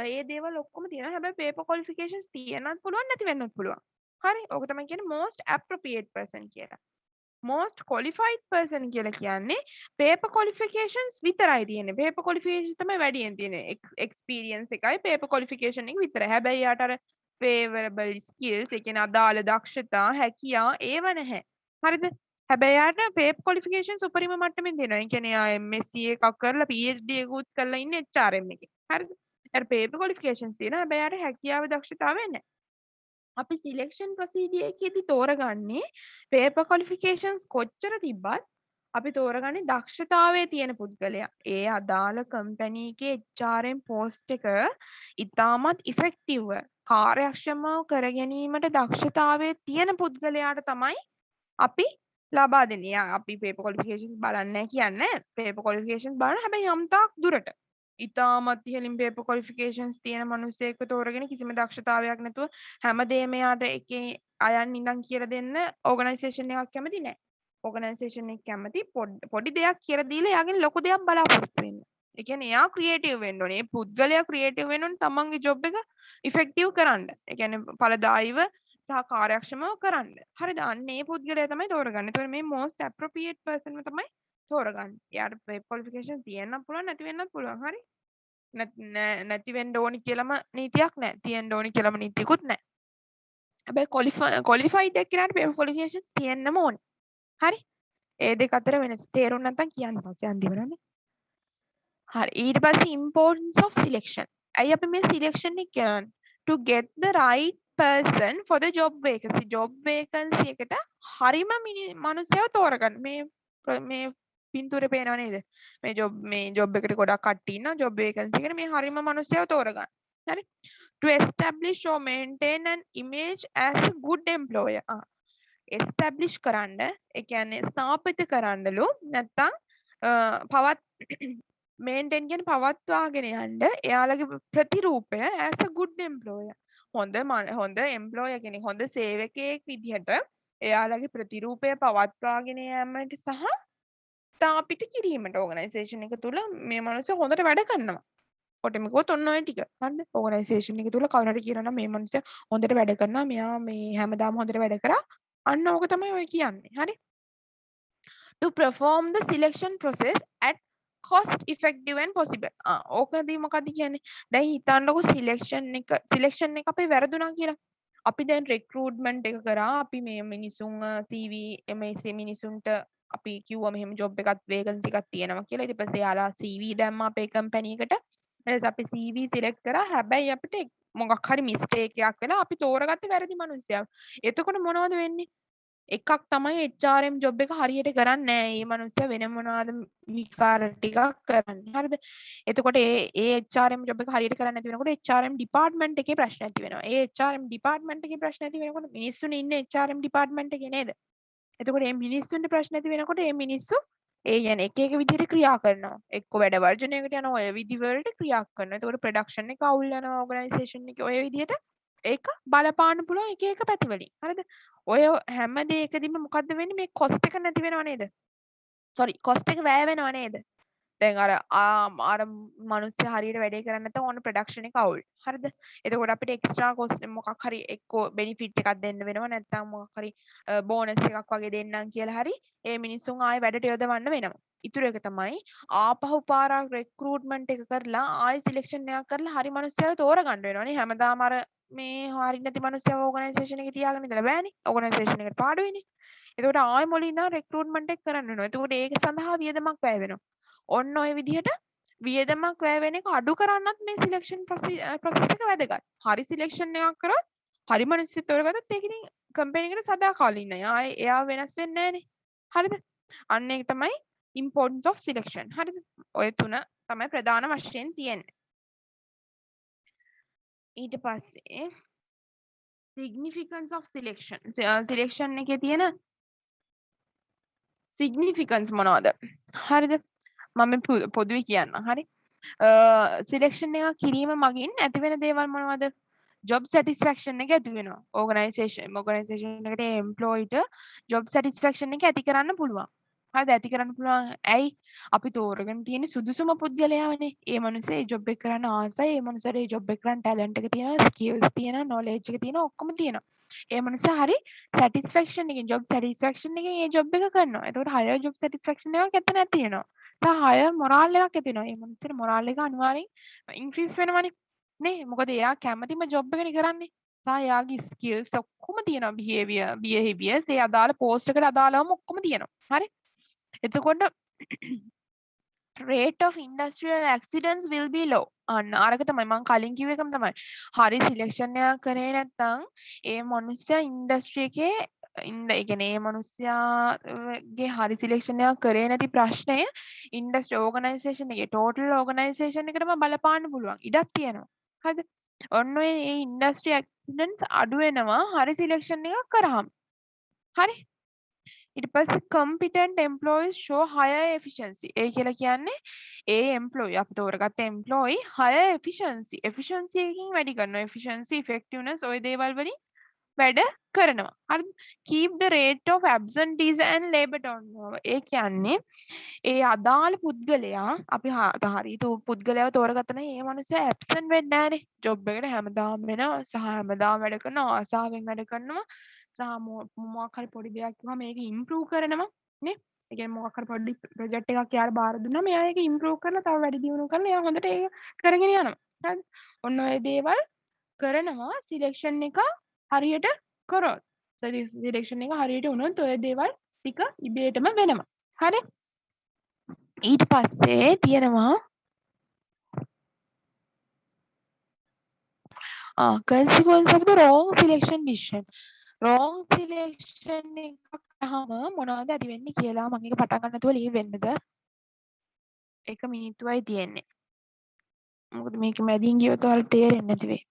ඒ දේවල් ඔක්කොම තියෙනවා. හැබැයි paper qualifications තියෙන්නත් පුළුවන් නැති වෙන්නත් පුළුවන්. හරි? ඕක තමයි කියන්නේ most appropriate person කියලා. most qualified person කියලා කියන්නේ paper qualifications විතරයි තියෙන්නේ. paper qualifications තමයි වැඩියෙන් තියෙන්නේ. experience එකයි paper qualification එක විතරයි. හැබැයි යාට අර favorable skills ඒ කියන්නේ අදාළ දක්ෂතා, හැකියාව ඒව නැහැ. හරිද? හැබැයි යාට paper qualifications උපරිම මට්ටමින් දෙනවා. ඒ කියන්නේ යා MSc එකක් කරලා PhD එකකුත් කරලා ඉන්නේ HRM එකේ. හරිද? යාට paper qualifications තියෙනවා. හැබැයි යාට හැකියාව දක්ෂතාවය නැහැ. අපි සිලෙක්ෂන් ප්‍රොසීඩියර් එකේදී තෝරගන්නේ paper qualifications කොච්චර තිබ්බත් අපි තෝරගන්නේ දක්ෂතාවයේ තියෙන පුද්ගලයා. ඒ අදාළ කම්පැනි එකේ HRM post එක ඉතාමත් effective කාර්යක්ෂමව කර ගැනීමට දක්ෂතාවයේ තියෙන පුද්ගලයාට තමයි අපි ලබා දෙන්නේ. අපි paper qualifications බලන්නේ නැහැ කියන්නේ. paper qualifications බලන හැබැයි යම් තාක් දුරට. ඉතාමත් ඉහළින් paper qualifications තියෙන මිනිස්සෙක්ව තෝරගෙන කිසිම දක්ෂතාවයක් නැතුව හැමදේම යාට එකේ අයන් ඉඳන් කියලා දෙන්න organisation එකක් කැමති නැහැ. organisation එක කැමති පොඩි දෙයක් කියලා දීලා එයාගෙන් ලොකු දෙයක් බලාපොරොත්තු වෙන්න. ඒ කියන්නේ එයා ක්‍රියේටිව් වෙන්න ඕනේ. ඒ පුද්ගලයා ක්‍රියේටිව් වෙන්න ඕනේ තමන්ගේ ජොබ් එක ඉෆෙක්ටිව් කරන්න. ඒ කියන්නේ ඵලදායීව සහ කාර්යක්ෂමව කරන්න. හරිද? අන්න ඒ පුද්ගලයා තමයි තෝරගන්නේ. ඒතකොට මේ most appropriate person තමයි තෝරගන්නේ. එයාට qualification තියෙන්න පුළුවන් නැති වෙන්නත් පුළුවන්. හරි? නැති වෙන්න ඕනි කියලාම නීතියක් නැහැ. තියෙන්න ඕනි කියලාම නීතියකුත් නැහැ. හැබැයි qualified එක්කෙනාට paper qualifications තියෙන්නම ඕනේ. හරි? ඒ දෙක අතර වෙනස තේරුම් නැත්නම් කියන්න පස්සේ අන්තිමටනේ. හරි. ඊට පස්සේ importance of selection. ඇයි අපි මේ selection එක කරන්නේ? To get the right person for the job vacancy. job vacancy එකට හරිම මිනිස්සයව තෝරගන්න. මේ පින්තූරේ පේනව නේද? මේ job එකට ගොඩක් කට්ටිය ඉන්නවා. job vacancy එකට මේ හරිම මිනිස්සයව තෝරගන්න. හරි? To establish or maintain an image as a good employer. establish කරන්න, ඒ කියන්නේ ස්ථාපිත කරන්නලු නැත්තම් පවත් maintain කියන්නේ පවත්වාගෙන යන්න එයාලගේ ප්‍රතිරූපය as a good employer. හොඳ employer කෙනෙක්, හොඳ සේවකයෙක් විදිහට එයාලගේ ප්‍රතිරූපය පවත්වාගෙන යාමට සහ ස්ථාපිත කිරීමට organisation එක තුල මේ මනුස්සයා හොඳට වැඩ කරනවා. කොටෙම කිව්වොත් ඔන්න ඔය ටික. හරිද? organisation එක තුල කවුරු හරි කියනවා නම් මේ මනුස්සයා හොඳට වැඩ කරනවා. මෙයා මේ හැමදාම හොඳට වැඩ කරා. අන්න ඕක තමයි ඔය කියන්නේ. හරි? To perform the selection process at cost effective and possible. ඕකදී මොකද්ද කියන්නේ? දැන් හිතන්නකො selection එක අපේ වැරදුනා කියලා. අපි දැන් recruitment එක කරා. අපි මේ මිනිසුන් CV මේ මිනිසුන්ට අපි කිව්වා මෙහෙම job එකක් vacancy එකක් තියෙනවා කියලා. ඊට පස්සේ යාලා CV දැම්මා අපේ company එකට. ඊට පස්සේ අපි CV select කරා. හැබැයි අපිට මොකක් හරි mistake එකක් වෙලා අපි තෝරගත්තේ වැරදි මිනිස්සයා. එතකොට මොනවද වෙන්නේ? එකක් තමයි HRM ජොබ් එක හරියට කරන්නේ නැහැ. මේ මනුස්සයා වෙන මොනවාද විකාර ටිකක් කරන්නේ. හරිද? එතකොට ඒ HRM ජොබ් එක හරියට කරන්නේ නැති වෙනකොට HRM ඩිපාර්ට්මන්ට් එකේ ප්‍රශ්න ඇති වෙනවා. ඒ HRM ඩිපාර්ට්මන්ට් එකේ ප්‍රශ්න ඇති වෙනකොට මිනිස්සුනේ ඉන්නේ HRM ඩිපාර්ට්මන්ට් එකේ නේද? එතකොට මේ මිනිස්සුන්ට ප්‍රශ්න ඇති වෙනකොට මේ මිනිස්සු ඒ කියන්නේ එක එක විදිහට ක්‍රියා කරනවා. එක්ක වැඩ වර්ජනයකට යනවා, ඔය විදි වලට ක්‍රියා කරනවා. එතකොට ප්‍රොඩක්ෂන් එක අවුල් යනවා, ඕගනයිසේෂන් එක ඔය විදිහට ඒක බලපාන්න පුළුවන් එක එක පැති වලින්. හරිද? ඔය හැම දෙයකදීම මොකද්ද වෙන්නේ? මේ කොස්ට් එක නැති වෙනව නේද? සෝරි, කොස්ට් එක වැය වෙනව නේද? දැන් අර මිනිස්සු හරියට වැඩේ කරන්නේ නැත්නම් ඕන ප්‍රොඩක්ෂන් එක අවුල්. හරිද? එතකොට අපිට එක්ස්ට්‍රා කොස්ට් මොකක් හරි එක්කෝ බෙනිෆිට් එකක් දෙන්න වෙනවා නැත්නම් මොකක් හරි බෝනස් එකක් වගේ දෙන්නම් කියලා හරි ඒ මිනිස්සුන් ආයෙ වැඩට යොදවන්න වෙනවා. ඉතුරු එක තමයි ආපහු පාරක් රික්‍රූට්මන්ට් එක කරලා ආයෙ සිලෙක්ෂන් එකක් කරලා හරි මිනිස්සුව තෝරගන්න වෙනවනේ. හැමදාම අර මේ හරි නැති මිනිස්සුව ඕගනයිසේෂන් එකේ තියාගෙන ඉඳලා බෑනේ. ඕගනයිසේෂන් එකට පාඩුයිනේ. එතකොට ආයෙ මොලින් ඉඳන් රික්‍රූට්මන්ට් එක කරන්න වෙනවා. එතකොට ඒක සඳහා වියදමක් වැය වෙනවා. ඔන්න ඔය විදිහට වියදමක් වැය වෙන එක අඩු කරන්නත් මේ සිලෙක්ෂන් ප්‍රොසෙස් එක වැදගත්. හරි සිලෙක්ෂන් එකක් කරොත් හරි මිනිස්සු තෝරගත්තොත් ඒක ඉතින් කම්පැනි එකට සදාකාලිකයි. ආයේ එයා වෙනස් වෙන්නේ නැහනේ. හරිද? අන්න ඒක තමයි importance of selection. හරිද? ඔය තුන තමයි ප්‍රධාන වශයෙන් තියෙන්නේ. ඊට පස්සේ significance of selection. selection එකේ තියෙන significance මොනවද? හරිද? මම පොදුවේ කියන්න. හරි? සිලෙක්ෂන් එක කිරීම මගින් ඇති වෙන දේවල් මොනවද? job satisfaction එක ඇති වෙනවා. organization එකට employee job satisfaction එක ඇති කරන්න පුළුවන්. හරිද? ඇති කරන්න පුළුවන්. ඇයි? අපි තෝරගෙන තියෙන සුදුසුම පුද්ගලයාවනේ. ඒ මනුස්සයා ඒ job එක කරන්න ආසයි. ඒ මනුස්සයාට ඒ job එක කරන්න talent එක තියෙනවා, skills තියෙනවා, knowledge එක තියෙනවා, ඔක්කොම තියෙනවා. ඒ මනුස්සයා හරි satisfaction එකෙන් job satisfaction එකෙන් ඒ job එක කරනවා. එතකොට higher job satisfaction එකක් එතන ඇති වෙනවා. සහ higher morale එකක් ඇති වෙනවා. ඒ මනුස්සයාට morale එක අනිවාර්යෙන් increase වෙනවනේ. නේ? මොකද එයා කැමතිම job එකනේ කරන්නේ. සහ එයාගේ skills ඔක්කොම තියෙනවා. behaviors ඒ අදාළ post එකට අදාළවම ඔක්කොම තියෙනවා. හරි? එතකොට rate of industrial accidents will be low. අන්න අරක තමයි මම කලින් කිව්ව එකම තමයි. හරි සිලෙක්ෂන් එකක් කරේ නැත්නම් ඒ මිනිස්සයා ඉන්ඩස්ට්‍රි එකේ ඒ කියන්නේ ඒ මිනිස්සයාගේ හරි සිලෙක්ෂන් එකක් කරේ නැති ප්‍රශ්නය ඉන්ඩස්ට්‍රි ඕගනයිසේෂන් එකේ ටෝටල් ඕගනයිසේෂන් එකටම බලපාන්න පුළුවන්. ඉඩක් තියෙනවා. හරිද? ඔන්න ඔය ඒ ඉන්ඩස්ට්‍රි ඇක්සිඩන්ට්ස් අඩු වෙනවා හරි සිලෙක්ෂන් එකක් කරාම. හරි? ඊට පස්සේ competent employees show higher efficiency. ඒ කියලා කියන්නේ ඒ employee අපි තෝරගත්ත employee higher efficiency. efficiency එකකින් වැඩි කරනවා. efficiency, effectiveness ඔය දේවල් වලින් වැඩ කරනවා. හරිද? keep the rate of absenteeism and labor turnover. ඒ කියන්නේ ඒ අදාළ පුද්ගලයා අපි හරි පුද්ගලයාව තෝරගත්තා නම් ඒ මනුස්සයා ඇබ්සන්ට් වෙන්නේ නැහනේ. ජොබ් එකට හැමදාම වෙනවා සහ හැමදාම වැඩ කරනවා ආසාවෙන් වැඩ කරනවා සහ මොකක් හරි පොඩි දෙයක් කිව්වම මේක ඉම්ප්‍රූව් කරනවා නේ. ඒ කියන්නේ මොකක් හරි පොඩි ප්‍රොජෙක්ට් එකක් යාර බාර දුන්නාම එයා ඒක ඉම්ප්‍රූව් කරලා තව වැඩි දියුණු කරලා එයා හොඳට ඒක කරගෙන යනවා. හරිද? ඔන්න ඔය දේවල් කරනවා සිලෙක්ෂන් එක හරියට කරොත්. සිලෙක්ෂන් එක හරියට වුණොත් ඔය දේවල් ටික ඉබේටම වෙනවා. හරි? ඊට පස්සේ තියෙනවා consequence of the wrong selection decision. wrong selection එකක් කරාම මොනවද ඇති වෙන්නේ කියලා මම ඒක පටන් ගන්න නැතුව ලියවෙන්නද? එක මිනිත්තුවයි තියෙන්නේ. මොකද මේක මැදින් ගියොත් ඔයාලට තේරෙන්නේ නැති වෙයි.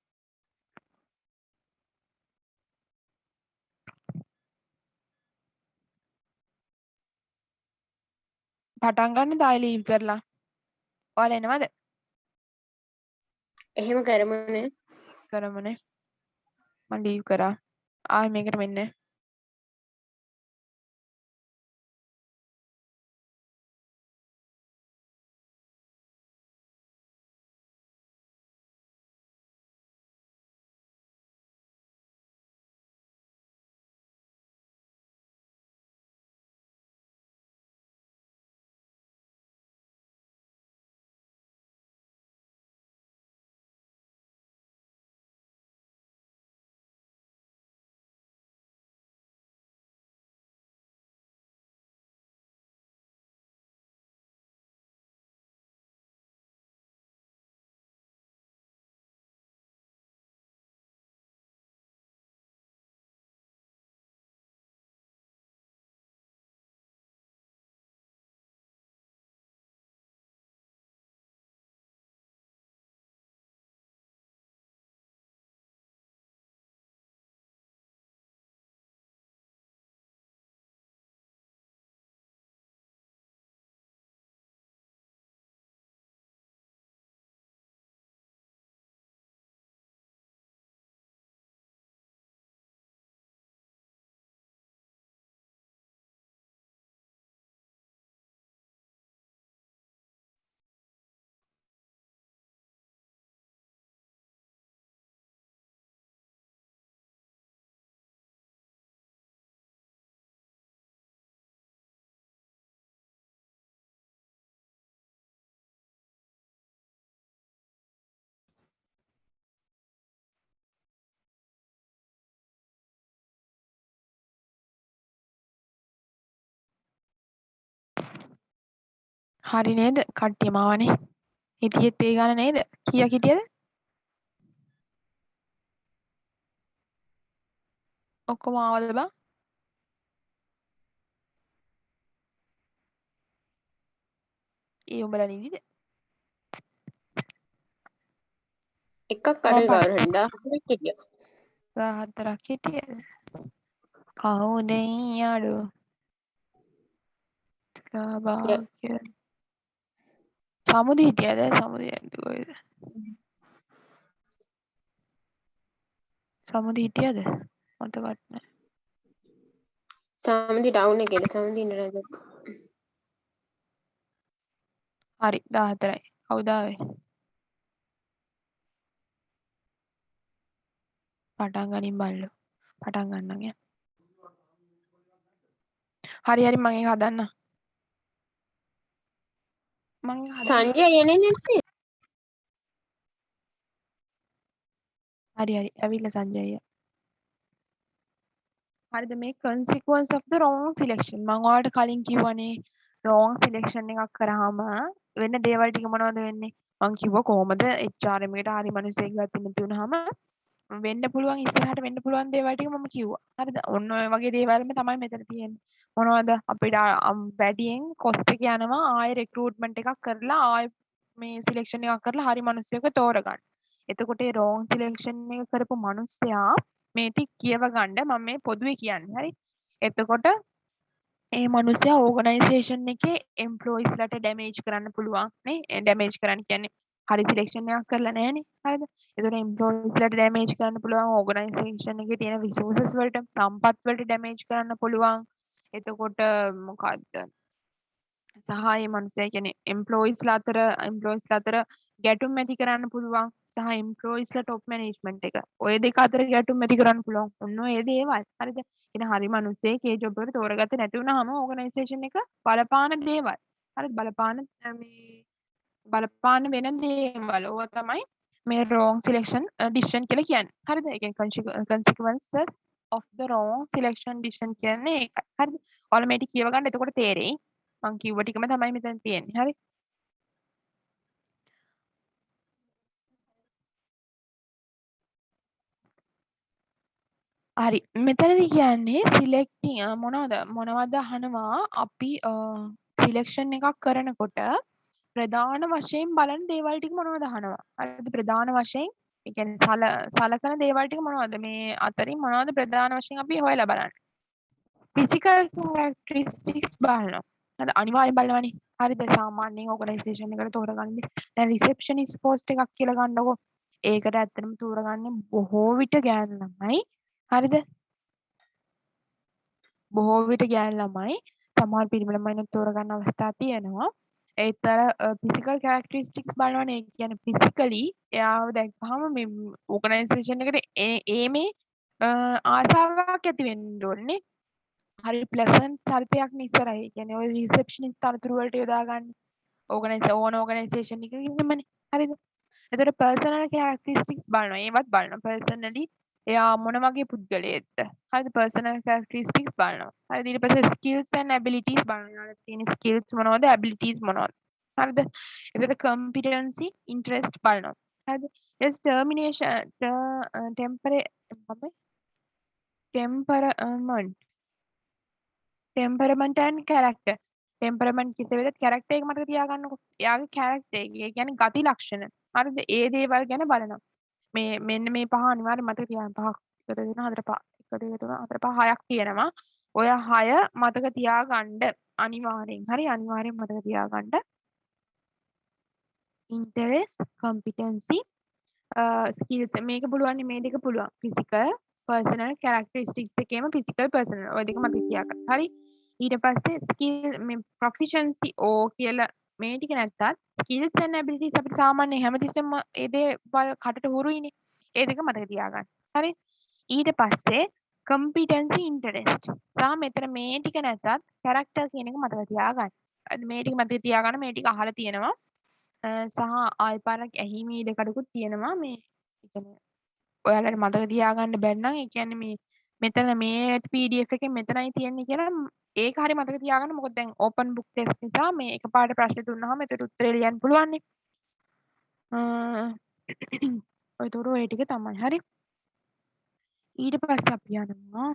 පටන් ගන්න තායි ලීව් කරලා. ඔයාලා එනවද? එහෙම කරමුනේ. කරමුනේ. මම ලීව් කරා. ආයෙ මේකට මෙන්න. හරි නේද? කට්ටියම ආවනේ. හිටියෙත් ඒ ගාන නේද? කීයක් හිටියද? ඔක්කොම ආවද බං? ඒ උඹලා නිදිද? එකක් අඩුයි ගාන 14ක් හිටියා. 14ක් හිටියද? කවුද අඩු? භාග්‍ය. සමුදි හිටියද? සමුදි නැද්ද කොහෙද? සමුදි හිටියද? මතකත් නැහැ. සමදි ටවුන් එකේ සමදි ඉන්න නේද? හරි 14යි. කවුද ආවේ? පටන් ගනින් බල්ලෝ. පටන් ගන්නම් යා. හරි මම ඒක හදන්න. මම සංජය යන්නේ නැත්තේ? හරි ඇවිල්ලා සංජය අයියා. හරිද මේ consequence of the wrong selection මම ඔයාලට කලින් කිව්වනේ wrong selection එකක් කරාම වෙන දේවල් ටික මොනවද වෙන්නේ මම කිව්වා කොහොමද HRM එකට හරි මිනිස්සෙක් ගත්තේ නැති වුනහම වෙන්න පුළුවන් ඉස්සරහට වෙන්න පුළුවන් දේවල් ටික මම කිව්වා හරිද ඔන්න ඔය වගේ දේවල්ම තමයි මෙතන තියෙන්නේ මොනවද අපිට වැඩියෙන් cost එක යනවා ආයෙ recruitment එකක් කරලා ආයෙ මේ selection එකක් කරලා හරි මිනිස්සෙක් තෝරගන්න එතකොට ඒ wrong selection එක කරපු මිනිස්සයා මේ ටික කියව ගන්න මම මේ පොදුවේ කියන්නේ හරි එතකොට ඒ මනුස්සයා ඕගනයිසේෂන් එකේ එම්ප්ලොයිස්ලට ඩැමේජ් කරන්න පුළුවන් නේ. ඩැමේජ් කරන්න කියන්නේ හරි සිලෙක්ෂන් එකක් කරලා නැහැනේ. හරිද? ඒතකොට එම්ප්ලොයිස්ලට ඩැමේජ් කරන්න පුළුවන්, ඕගනයිසේෂන් එකේ තියෙන රිසෝසස් වලට, සම්පත් වලට ඩැමේජ් කරන්න පුළුවන්. එතකොට මොකද්ද? සහ මේ මනුස්සයා කියන්නේ එම්ප්ලොයිස්ලා අතර ගැටුම් ඇති කරන්න පුළුවන්. සහ එම්ප්ලොයිස්ලා টොප් මැනේජ්මන්ට් එක. ඔය දෙක අතර ගැටුම් ඇති කරන්න පුළුවන්. ඔන්න ඔය දේවල්. හරිද? ඉතින් හරි මිනිස්සෙක් ඒ ජොබ් එකට තෝරගත්තේ නැති වුනහම ඕගනයිසේෂන් එක බලපාන දේවල්. හරිද? බලපාන වෙන දේවල්. ඕවා තමයි මේ wrong selection decision කියලා කියන්නේ. හරිද? ඒ කියන්නේ consequences of the wrong selection decision කියන්නේ ඒකයි. හරිද? ඔයාලා මේ ටික කියව ගන්න එතකොට තේරෙයි. මං කිව්ව ටිකම තමයි මෙතන තියෙන්නේ. හරි? හරි. මෙතනදී කියන්නේ සිලෙක්ටිං මොනවද අහනවා අපි සිලෙක්ෂන් එකක් කරනකොට ප්‍රධාන වශයෙන් බලන දේවල් ටික මොනවද අහනවා. හරිද? ප්‍රධාන වශයෙන් ඒ කියන්නේ සලකන දේවල් ටික මොනවද? මේ අතරින් මොනවද ප්‍රධාන වශයෙන් අපි හොයලා බලන්නේ? ෆිසිකල් කැරක්ටරිස්ටික්ස් බලනවා. හරිද? අනිවාර්යෙන් බලනවනේ. හරිද? සාමාන්‍යයෙන් ඕගනයිසේෂන් එකට තෝරගන්නේ දැන් රිසෙප්ෂනිස්ට් පෝස්ට් එකක් කියලා ගන්නකො. ඒකට ඇත්තටම තෝරගන්නේ බොහෝ විට ගෑනු ළමයි. හරිද? බොහෝ විට ගෑනු ළමයි. සමහර පිරිමි ළමයිනුත් තෝරගන්න අවස්ථා තියෙනවා. ඒතර ෆිසිකල් කැරක්ටරිස්ටික්ස් බලනවනේ. ඒ කියන්නේ ෆිසිකලි එයාව දැක්කහම මේ ඕගනයිසේෂන් එකට මේ ආසාවක් ඇති වෙන්න ඕනේ. හරි ප්ලසන්ට් චරිතයක් නේ ඉස්සරහ. ඒ කියන්නේ ඔය රිසෙප්ෂනිස්ට් තනතුරු වලට යොදාගන්නේ. ඕගනයිසේෂන් එකකින්මනේ. හරිද? එතකොට පර්සනල් කැරක්ටරිස්ටික්ස් බලනවා. ඒවත් බලනවා. පර්සනලි එයා මොන වගේ පුද්ගලයෙක්ද? හරිද? පර්සනල් කැරක්ටරිස්ටික්ස් බලනවා. හරිද? ඊට පස්සේ ස්කිල්ස් ඇන්ඩ් ඇබිලිටිස් බලනවා. යාළුවා තියෙන ස්කිල්ස් මොනවද? ඇබිලිටිස් මොනවද? හරිද? එතකොට කම්පිටන්සි ඉන්ටරෙස්ට් බලනවා. හරිද? ඊට ටර්මිනේෂන් ටෙම්පරමන්ට් ටෙම්පරමන්ට් ඇන්ඩ් කැරක්ටර්. ටෙම්පරමන්ට් කිසි වෙලත් කැරක්ටර් එක මතක තියාගන්නකො. එයාගේ කැරක්ටර් එක. ඒ කියන්නේ ගති ලක්ෂණ. හරිද? ඒ දේවල් ගැන බලනවා. මෙන්න මේ පහ අනිවාර්යෙන් මතක තියාගන්න. පහක් එකට දෙන හතර පහ. 1 2 3 4 5 6ක් තියෙනවා. ඔය 6 මතක තියාගන්න අනිවාර්යෙන්. හරි අනිවාර්යෙන් මතක තියාගන්න. ඉන්ටරෙස්ට්, කම්පිටන්සි, ස්කිල්ස් මේක පුළුවන් මේ දෙක පුළුවන්. ෆිසිකල්, පර්සනල් කැරක්ටරිස්ටික්ස් එකේම ෆිසිකල් පර්සනල් ඔය දෙක මතක තියාගන්න. හරි? ඊට පස්සේ ස්කිල් මේ ප්‍රොෆිෂන්සි ඕ කියලා මේ ටික නැත්තත් ස්කිල්ස් ඇන්ඩ් ඇබිලිටිස් අපිට සාමාන්‍යයෙන් හැමතිස්සෙම ඒ දේවල් කටට හුරුයිනේ. ඒ දෙක මතක තියාගන්න. හරි? ඊට පස්සේ කම්පිටන්සි ඉන්ටරෙස්ට්. සහ මෙතන මේ ටික නැත්තත් කැරක්ටර් කියන එක මතක තියාගන්න. මේ ටික මතක තියාගන්න මේ ටික අහලා තියෙනවා. සහ ආයෙ පාරක් ඇහිීමේ ඉඩකඩකුත් තියෙනවා. මේ ඒ කියන්නේ ඔයාලට මතක තියාගන්න බැරි නම් ඒ කියන්නේ මේ මෙතන මේ PDF එකෙන් මෙතනයි තියෙන්නේ කියලා ඒක හරි මතක තියාගන්න. මොකද දැන් ඕපන් බුක් ටෙස්ට් නිසා මේ එකපාරට ප්‍රශ්න දුන්නාම ඒකට උත්තරේ ලියන්න පුළුවන් නේ. ඔයතොර ඔය ටික තමයි. හරි. ඊට පස්සේ අපි යනවා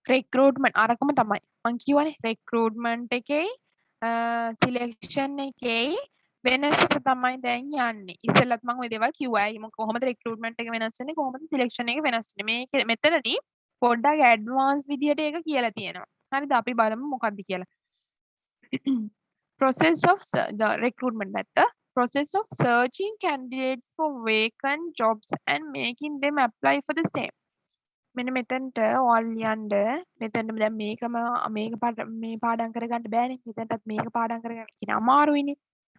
රික්‍රූට්මන්ට් අරකම තමයි. මං කියවනේ රික්‍රූට්මන්ට් එකේ සිලෙක්ෂන් එකේ වෙනස තමයි දැන් යන්නේ. ඉස්සෙල්ලත් මම ওই දේවල් කිව්වා. කොහොමද රික්‍රූට්මන්ට් එක වෙනස් වෙන්නේ? කොහොමද සිලෙක්ෂන් එක වෙනස් වෙන්නේ? මේක මෙතනදී පොඩ්ඩක් ඇඩ්වාන්ස් විදියට ඒක කියලා තියෙනවා. හරිද? අපි බලමු මොකක්ද කියලා. Process of the recruitment method. Process of searching candidates for vacant jobs and making them apply for the same. මෙන්න මෙතනට ඔයාලා ලියන්න මෙතන දැන් මේක මේ පාඩම් කරගන්න බෑනේ. මෙතනටත් මේක පාඩම් කරගන්න කියන අමාරුයිනේ.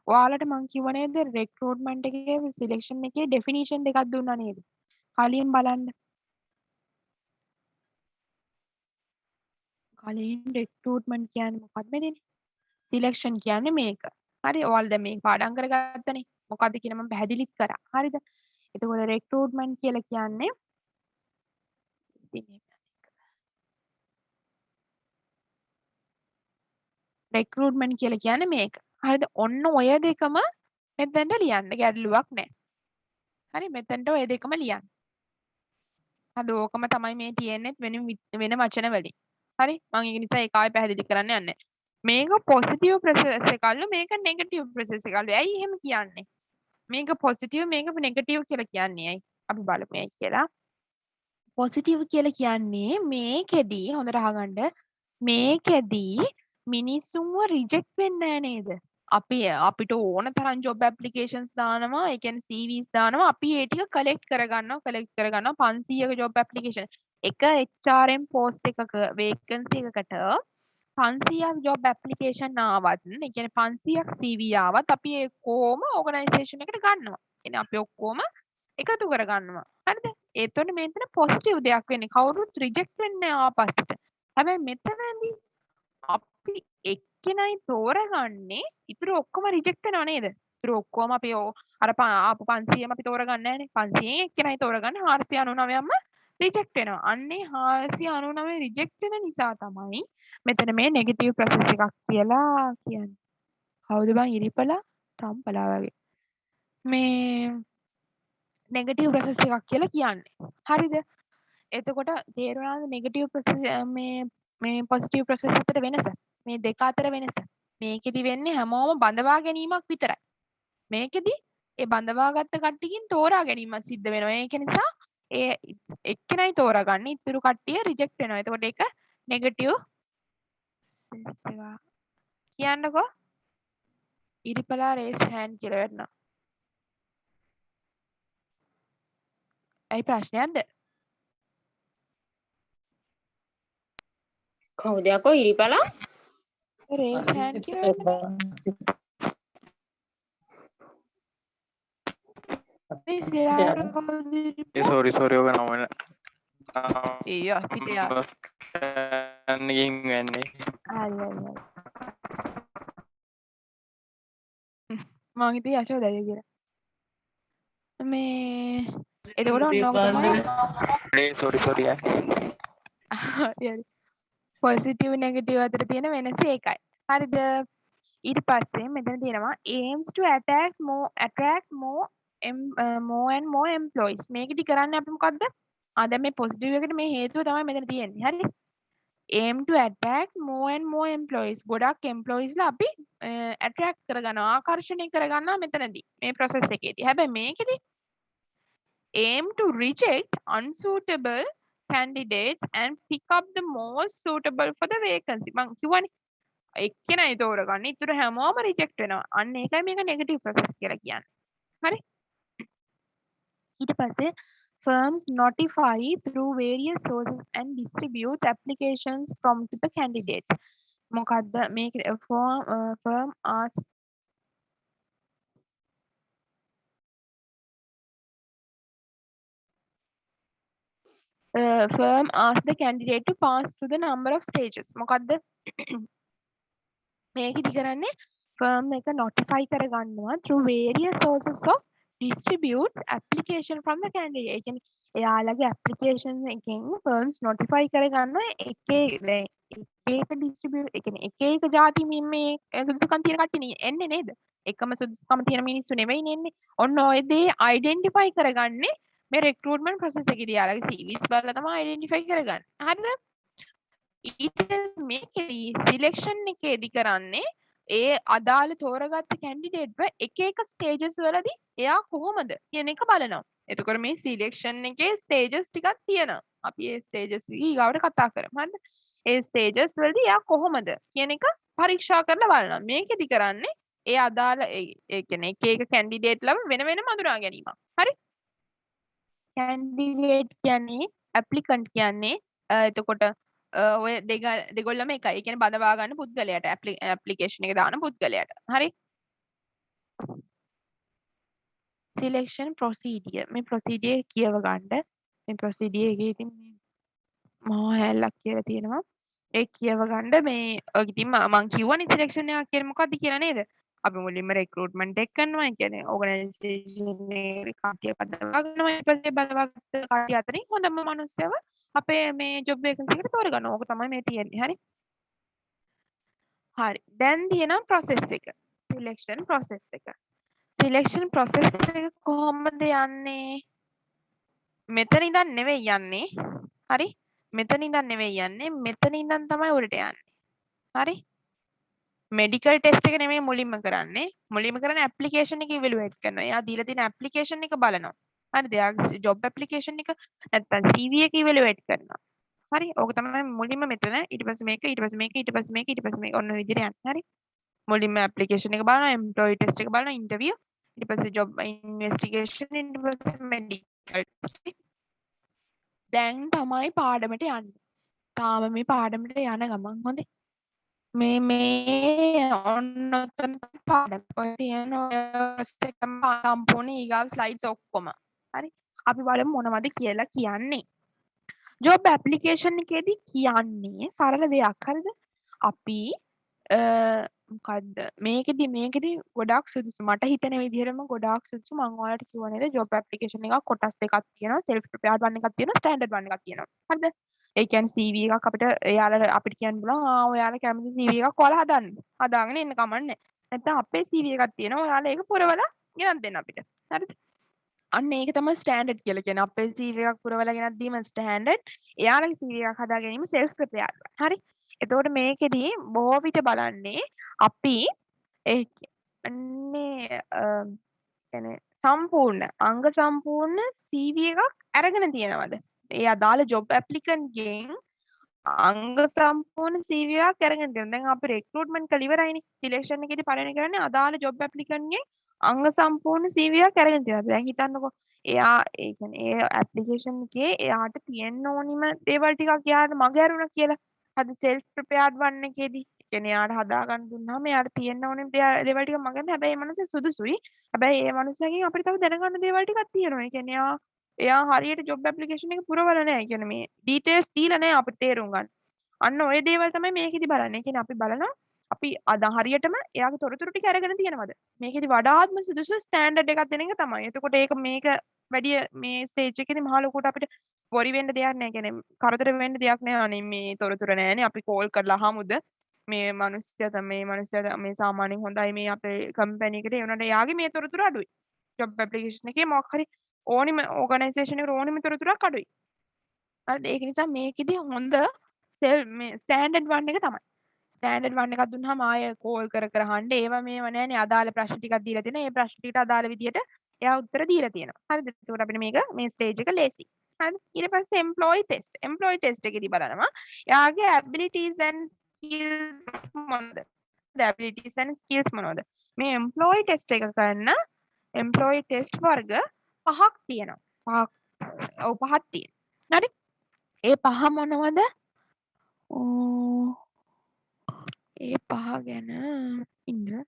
ඔයාලට මං කිව්ව නේද රික්‍රූට්මන්ට් එකේ සිලෙක්ෂන් එකේ ඩෙෆිනිෂන් දෙකක් දුන්නා නේද? කලින් බලන්න. කලින් රික්‍රූට්මන්ට් කියන්නේ මොකක්ද මෙතන? සිලෙක්ෂන් කියන්නේ මේක. හරි ඔයාලා දැන් මේක පාඩම් කරගත්තනේ. මොකද්ද කියන මම පැහැදිලිත් කරා. හරිද? එතකොට රික්‍රූට්මන්ට් කියලා කියන්නේ රික්‍රූට්මන්ට් කියලා කියන්නේ මේක. හරිද? ඔන්න ඔය දෙකම මෙතනට ලියන්න ගැටලුවක් නැහැ. හරි මෙතනට ඔය දෙකම ලියන්න. හරි ඕකම තමයි මේ තියෙන්නේ වෙන වචන වලින්. හරි මම ඒක නිසා ඒක ආයෙ පැහැදිලි කරන්න යන්නේ. මේක පොසිටිව් ප්‍රොසෙස් එකක්ලු මේක නෙගටිව් ප්‍රොසෙස් එකක්ලු. ඇයි එහෙම කියන්නේ? මේක පොසිටිව් මේක නෙගටිව් කියලා කියන්නේ ඇයි? අපි බලමු ඇයි කියලා. පොසිටිව් කියලා කියන්නේ මේකෙදී හොඳට අහගන්න මේකෙදී මිනිස්සුන්ව රිජෙක්ට් වෙන්නේ නැහැ නේද? අපිට ඕන තරම් ජොබ් ඇප්ලිකේෂන්ස් දානවා ඒ කියන්නේ CVs දානවා අපි ඒ ටික කලෙක්ට් කරගන්නවා 500ක ජොබ් ඇප්ලිකේෂන් එක HRM පෝස්ට් එකක වේකන්සි එකකට 500ක් ජොබ් ඇප්ලිකේෂන් ආවත් ඒ කියන්නේ 500ක් CV ආවත් අපි ඒ කොහොම ඕගනයිසේෂන් එකට ගන්නවා. එන්නේ අපි ඔක්කොම එකතු කරගන්නවා. හරිද? ඒතකොට මෙතන පොසිටිව් දෙයක් වෙන්නේ. කවුරුත් රිජෙක්ට් වෙන්නේ නැහැ ආපස්සට. හැබැයි මෙතනදී අපි එක්කෙනයි තෝරගන්නේ ඉතුරු ඔක්කොම රිජෙක්ට් වෙනව නේද? ඉතුරු ඔක්කොම අපි අර ආපු 500ම අපි තෝරගන්නේ නැහනේ. 500න් එක්කෙනයි තෝරගන්නේ 499ම රිජෙක්ට් වෙනවා. අන්නේ 499 රිජෙක්ට් වෙන නිසා තමයි මෙතන මේ නෙගටිව් ප්‍රොසෙස් එකක් කියලා කියන්නේ. කවුද බං ඉරිපලා? තම්පලා වගේ. මේ නෙගටිව් ප්‍රොසෙස් එකක් කියලා කියන්නේ. හරිද? එතකොට තේරුණාද නෙගටිව් ප්‍රොසෙස් මේ පොසිටිව් ප්‍රොසෙස් අතර වෙනස? මේ දෙක අතර වෙනස. මේකෙදි වෙන්නේ හැමෝම බඳවා ගැනීමක් විතරයි. මේකෙදි ඒ බඳවාගත්ත කට්ටියකින් තෝරා ගැනීමක් සිද්ධ වෙනවා. ඒක නිසා ඒ එක්කෙනයි තෝරාගන්නේ ඉතුරු කට්ටිය රිජෙක්ට් වෙනවා. එතකොට ඒක නෙගටිව් කියන්නකෝ. ඉරිපලා රේස් හෑන්ඩ් කියලා වෙන්න. ඇයි ප්‍රශ්නයක්ද? කවුද යකෝ ඉරිපලා? රේස් හෑන්ඩ් කියලා වෙන්න. මේ සිරාට කවුද ඉරිපලා? sorry ඔබ නම ඊයෝ සිටියා. ගින් වෙන්නේ හරි. මං හිතුවේ යශෝදයි කියලා. මේ එතකොට ඔන්න ඕක තමයි sorry හරි. පොසිටිව් නෙගටිව් අතර තියෙන වෙනස ඒකයි. හරිද? ඊට පස්සේ මෙතන තියෙනවා aims to attract more and more employees. මේකෙදි කරන්නේ අපි මොකද්ද? දැන් මේ පොසිටිව් එකට මේ හේතුව තමයි මෙතන තියෙන්නේ. හරි? aim to attract more and more employees. ගොඩක් employeesලා අපි attract කරගන්නවා ආකර්ෂණය කරගන්නවා මෙතනදී මේ process එකේදී. හැබැයි මේකෙදි aim to reject unsuitable candidates and pick up the most suitable for the vacancy. මං කිව්වනේ එක්කෙනයි තෝරගන්නේ ඉතුරු හැමෝම රිජෙක්ට් වෙනවා. අන්න ඒකයි මේක නෙගටිව් ප්‍රොසෙස් කියලා කියන්නේ. හරි? ඊට පස්සේ firms notify through various sources and distribute applications from to the candidates. මොකද්ද මේක firm asks firm asks the candidate to pass through the number of stages. මොකද්ද මේකෙදි කරන්නේ firm එක notify කරගන්නවා through various sources of distribute application from the candidate. ඒ කියන්නේ එයාලගේ application එකෙන් firms notify කරගන්නවා එක distribute ඒ කියන්නේ එක જાති මේ සුදුසුකම් තියෙන කට්ටිය එන්නේ නේද? එකම සුදුසුකම් තියෙන මිනිස්සු නෙවෙයි එන්නේ. ඔන්න ඔය දේ identify කරගන්නේ මේ recruitment process එකේදී යාළගේ CVs බලලා තමයි identify කරගන්නේ. හරිද? ඊට මේකෙදී selection එකේදී කරන්නේ ඒ අදාළ තෝරගත්ත කැන්ඩිඩේට්ව එක ස්ටේජස් වලදී එයා කොහොමද කියන එක බලනවා. එතකොට මේ selection එකේ stages ටිකක් තියෙනවා. අපි ඒ stages ඊගාවට කතා කරමු. හරිද? ඒ stages වලදී එයා කොහොමද කියන එක පරීක්ෂා කරලා බලනවා. මේකෙදි කරන්නේ ඒ අදාළ ඒ කියන්නේ එක කැන්ඩිඩේට්ලම වෙන වෙනම අඳුනා ගැනීමක්. හරි? කැන්ඩිඩේට් කියන්නේ ඇප්ලිකන්ට් කියන්නේ එතකොට ඔය දෙගොල්ලම එකයි. ඒ කියන්නේ බඳවා ගන්න පුද්ගලයාට ඇප්ලිකේෂන් එක දාන පුද්ගලයාට. හරි? Selection procedure. මේ ප්‍රොසීඩියර් කියව ගන්න. මේ ප්‍රොසීඩියර් එකේ ඉතින් මේ මහා හැල්ලක් කියලා තියෙනවා. ඒ කියව ගන්න මේ ඔය ඉතින් මම කිව්වනේ සිලෙක්ෂන් එකක් කියන්නේ මොකද්ද කියලා නේද? අපි මුලින්ම රික්‍රූට්මන්ට් එක කරනවා. ඒ කියන්නේ ඕගනයිසේෂන් එකේ කට්ටිය බඳවා ගන්නවා. ඊට පස්සේ බඳවාගත්ත කට්ටිය අතරින් හොඳම මිනිස්සුව අපේ මේ ජොබ් වේකන්සි එකට තෝරගන්නවා. ඕක තමයි මේ තියෙන්නේ. හරි? හරි. දැන් තියෙනවා process එක. selection process එක. සිලෙක්ෂන් ප්‍රොසෙස් එක කොහොමද යන්නේ? මෙතන ඉඳන් නෙවෙයි යන්නේ. හරි? මෙතන ඉඳන් නෙවෙයි යන්නේ. මෙතන ඉඳන් තමයි උඩට යන්නේ. හරි? මෙඩිකල් ටෙස්ට් එක නෙමෙයි මුලින්ම කරන්නේ. මුලින්ම කරන්නේ ඇප්ලිකේෂන් එක ඉවැලුවේට් කරනවා. එයා දීලා තියෙන ඇප්ලිකේෂන් එක බලනවා. හරිද? එයාගේ ජොබ් ඇප්ලිකේෂන් එක නැත්නම් CV එක ඉවැලුවේට් කරනවා. හරි? ඕක තමයි මුලින්ම මෙතන. ඊට පස්සේ මේක, ඊට පස්සේ මේක, ඊට පස්සේ මේක, ඊට පස්සේ මේක ඔන්න ඔය විදිහට යන්නේ. හරි? මුලින්ම ඇප්ලිකේෂන් එක බලනවා, එම්ප්ලොයි ටෙස්ට් එක බලනවා, ඉන්ටර්වියු, ඊට පස්සේ ජොබ් ඉන්වෙස්ටිගේෂන්, ඊට පස්සේ මෙඩිකල් ටෙස්ට්. දැන් තමයි පාඩමට යන්නේ. තාම මේ පාඩමට යන ගමන් හොඳේ. මේ ඔන්න ඔතන පාඩම. ඔය තියෙන ඔය සම්පූර්ණ ඊගාව ස්ලයිඩ්ස් ඔක්කොම. හරි. අපි බලමු මොනවද කියලා කියන්නේ. ජොබ් ඇප්ලිකේෂන් එකේදී කියන්නේ සරල දෙයක්. හරිද? අපි මොකද්ද මේකෙදි ගොඩක් සුදුසු මට හිතෙන විදිහටම ගොඩාක් සුදුසු මම ඔයාලට කිව්වා නේද ජොබ් ඇප්ලිකේෂන් එකක් කොටස් දෙකක් තියෙනවා සෙල්ෆ් ප්‍රිපෙයාර්ඩ් වන් එකක් තියෙනවා ස්ටෑන්ඩඩ් වන් එකක් තියෙනවා හරිද ඒ කියන්නේ CV එකක් අපිට කියන්න පුළුවන් ඔයාලා කැමති CV එකක් ඔයාලා හදාගෙන ඉන්න කමන්නේ නැත්නම් අපේ CV එකක් තියෙනවා ඔයාලා ඒක පුරවලා ගෙනත් දෙන්න අපිට හරිද අන්න ඒක තමයි ස්ටෑන්ඩඩ් කියලා කියන්නේ අපේ CV එකක් පුරවලා ගෙනත් දීම ස්ටෑන්ඩඩ් එයාලගේ CV එකක් හදා ගැනීම සෙල්ෆ් ප්‍රිපෙයාර්ඩ් හරි එතකොට මේකෙදී බොහෝ විට බලන්නේ අපි කියන්නේ සම්පූර්ණ අංග සම්පූර්ණ CV එකක් අරගෙන තියෙනවද? ඒ අදාළ ජොබ් ඇප්ලිකන්ට් ගෙන් අංග සම්පූර්ණ CV එකක් අරගෙන තියෙනවා. දැන් අපි රික්‍රූට්මන්ට් කරලා ඉවරයිනේ. සිලෙක්ෂන් එකේදී පළවෙනි කරන්නේ අදාළ ජොබ් ඇප්ලිකන්ට් ගෙන් අංග සම්පූර්ණ CV එකක් අරගෙන තියෙනවා. දැන් හිතන්නකෝ එයා ඒ කියන්නේ ඒ ඇප්ලිකේෂන් එකේ එයාට තියෙන්න ඕනිම දේවල් ටිකක් එයාට මග ඇරුණා කියලා. හරි සෙල්ෆ් ප්‍රිපෙයාර්ඩ් වන්න එකේදී කියන්නේ එයාට හදාගන්න දුන්නාම එයාට තියෙන්න ඕනේ දේවල් ටික මගන්න හැබැයි ඒ මනුස්සයා සුදුසුයි. හැබැයි ඒ මනුස්සයාගෙන් අපිට තව දැනගන්න දේවල් ටිකක් තියෙනවා. ඒ කියන්නේ එයා හරියට ජොබ් ඇප්ලිකේෂන් එක පුරවලා නැහැ. ඒ කියන්නේ මේ ඩීටේල්ස් දීලා නැහැ අපිට තේරුම් ගන්න. අන්න ඔය දේවල් තමයි මේකෙදි බලන්නේ. ඒ කියන්නේ අපි බලනවා අපි අද හරියටම එයාගේ තොරතුරු ටික අරගෙන තියෙනවද? මේකෙදි වඩාත්ම සුදුසු ස්ටෑන්ඩඩ් එකක් දෙන එක තමයි. එතකොට මේක වැඩි මේ ස්ටේජ් එකේදී මහ ලොකුට අපිට වොරි වෙන්න දෙයක් නැහැ. කියන්නේ කරදර වෙන්න දෙයක් නැහැ. අනේ මේ තොරතුරු නැහැනේ. අපි කෝල් කරලා අහමුද? මේ මිනිස්සයා මේ සාමාන්‍යයෙන් හොඳයි මේ අපේ කම්පැනි එකට ඒ වුණාට එයාගේ මේ තොරතුරු අඩුයි. ජොබ් ඇප්ලිකේෂන් එකේ මොකක් හරි ඕනිම ඕගනයිසේෂන් එකට ඕනිම තොරතුරක් අඩුයි. හරිද? ඒක නිසා මේකෙදි හොඳ මේ ස්ටෑන්ඩඩ් වන් එක තමයි. ස්ටෑන්ඩඩ් වන් එකක් දුන්නාම ආයෙ කෝල් කර අහන්න ඒවා මේව නැහැනේ අදාළ ප්‍රශ්න ටිකක් දීලා තියෙනවා. ඒ ප්‍රශ්න ටිකට අදාළ විදියට එයා උත්තර දීලා තියෙනවා. හරිද? ඒකට අපිට මේ ස්ටේජ් එක ලේසි. හරිද? ඊට පස්සේ එම්ප්ලොයි ටෙස්ට්. එම්ප්ලොයි ටෙස්ට් එකේදී බලනවා එයාගේ ඇබිලිටීස් ඇන්ඩ් ස්කිල්ස් මොනවද? ඇබිලිටීස් ඇන්ඩ් ස්කිල්ස් මොනවද? මේ එම්ප්ලොයි ටෙස්ට් එක කරන එම්ප්ලොයි ටෙස්ට් වර්ග 5ක් තියෙනවා. පහක් තියෙනවා. හරි? ඒ පහ මොනවද? ඒ පහ ගැන ඉන්න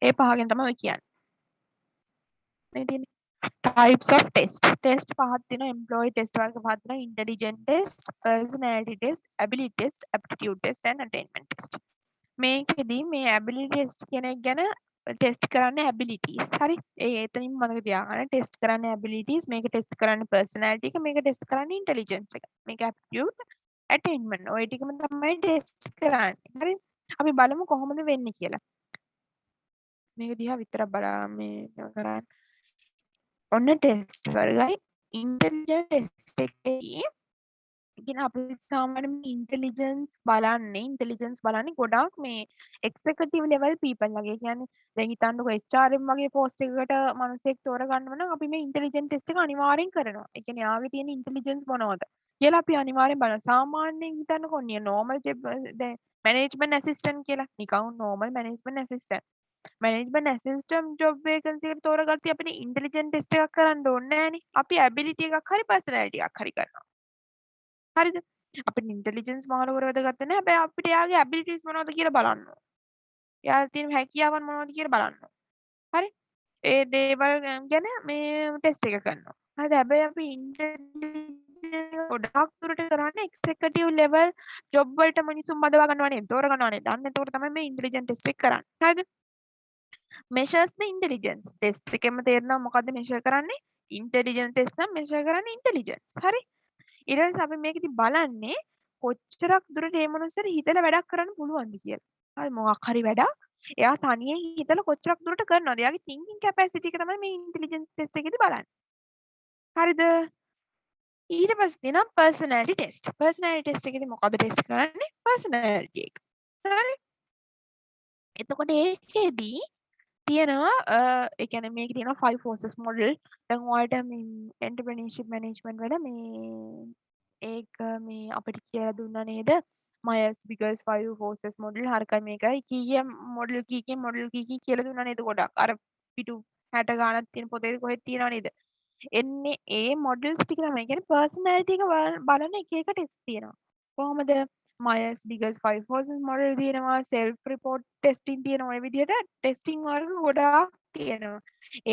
ඒ පහ ගැන තමයි කියන්නේ. මේ තියෙන්නේ types of test පහක් තියෙනවා employee test වර්ග පහක් තියෙනවා intelligent test personality test ability test aptitude test and attainment test මේකෙදී මේ ability test කියන එක ගැන ටෙස්ට් කරන්නේ abilities හරි එතනින් මතක තියාගන්න ටෙස්ට් කරන්නේ abilities මේක ටෙස්ට් කරන්නේ personality එක මේක ටෙස්ට් කරන්නේ intelligence එක මේක aptitude attainment ඔය ටිකම තමයි ටෙස්ට් කරන්නේ හරි අපි බලමු කොහොමද වෙන්නේ කියලා මේක දිහා විතරක් බලන්න මේ කරන්නේ ඔන්න ටෙස්ට් වර්ගයි ඉන්ටෙලිජන්ස් ටෙස්ට් එකේ ඉතින් අපි සාමාන්‍යයෙන් ඉන්ටෙලිජන්ස් බලන්නේ ගොඩාක් මේ එක්සිකියුටිව් ලෙවල් පීපල් වගේ කියන්නේ දැන් හිතන්නකෝ HRM වගේ පෝස්ට් එකකට මිනිහෙක් තෝරගන්න නම් අපි මේ ඉන්ටෙලිජන්ස් ටෙස්ට් එක අනිවාර්යෙන් කරනවා. ඒ කියන්නේ යාගේ තියෙන ඉන්ටෙලිජන්ස් මොනවද කියලා අපි අනිවාර්යෙන් බලනවා. සාමාන්‍යයෙන් හිතන්නකෝ නෝමල් දැන් මැනේජ්මන්ට් ඇසිස්ටන්ට් කියලා නිකන් normal management assistant management assistant job vacancy එකට තෝරගත්තී අපිට ඉන්ටෙලිජන්ස් ටෙස්ට් එකක් කරන්න ඕනේ නෑනේ. අපි ඇබිලිටි එකක් හරි පර්සනැලිටි එකක් හරි කරනවා. හරිද? අපිට ඉන්ටෙලිජන්ස් මහලවර වැදගත් නැහැ. හැබැයි අපිට එයාගේ ඇබිලිටිස් මොනවද කියලා බලන්න ඕනේ. එයාගේ තියෙන හැකියාවන් මොනවද කියලා බලන්න ඕනේ. හරි? ඒ දේවල් ගැන මේ ටෙස්ට් එක කරනවා. හරිද? හැබැයි අපි ඉන්ටෙලිජන්ස් ගොඩක් දුරට කරන්නේ එක්සිකියුටිව් ලෙවල් ජොබ් වලට මිනිසුන් බදවා ගන්නවනේ, තෝරගන්නවනේ. දන්න එතකොට තමයි මේ ඉන්ටෙලිජන්ස් ටෙස්ට් එක කරන්නේ. හරිද? measures the intelligence ටෙස්ට් එකෙම තේරෙනවා මොකද්ද මෙෂර් කරන්නේ? ඉන්ටෙලිජන්ස් ටෙස්ට් නම් මෙෂර් කරන්නේ ඉන්ටෙලිජන්ස්. හරි? ඊට පස්සේ අපි මේකෙදි බලන්නේ කොච්චරක් දුරට මේ මනුස්සයාට හිතලා වැඩක් කරන්න පුළුවන්ද කියලා. හරි මොකක් හරි වැඩක් එයා තනියෙන් හිතලා කොච්චරක් දුරට කරනවද? එයාගේ thinking capacity එක තමයි මේ intelligence test එකේදී බලන්නේ. හරිද? ඊට පස්සේ තියෙනවා personality test. personality test එකේදී මොකද ටෙස්ට් කරන්නේ? personality එක. හරි? එතකොට ඒකෙදී තියෙනවා ඒ කියන්නේ මේකේ තියෙනවා 5 forces model. දැන් ඔයාලට මේ entrepreneurship management වල මේ ඒක මේ අපිට කියලා දුන්නා නේද? Myers-Briggs 5 forces model හරකයි මේකයි කීකිය model කීකිය model කීකිය කියලා දුන්නා නේද ගොඩක්. අර පිටු 60 ගානක් තියෙන පොතේ කොහෙද තියෙනව නේද? එන්නේ ඒ මොඩල්ස් ටික තමයි. කියන්නේ personality එක බලන එක එක ටෙස්ට් තියෙනවා. කොහොමද? Myers-Briggs 5 forces model තියෙනවා, self report testing තියෙනවා. ඔය විදිහට ටෙස්ටිං වර්ග ගොඩාක් තියෙනවා.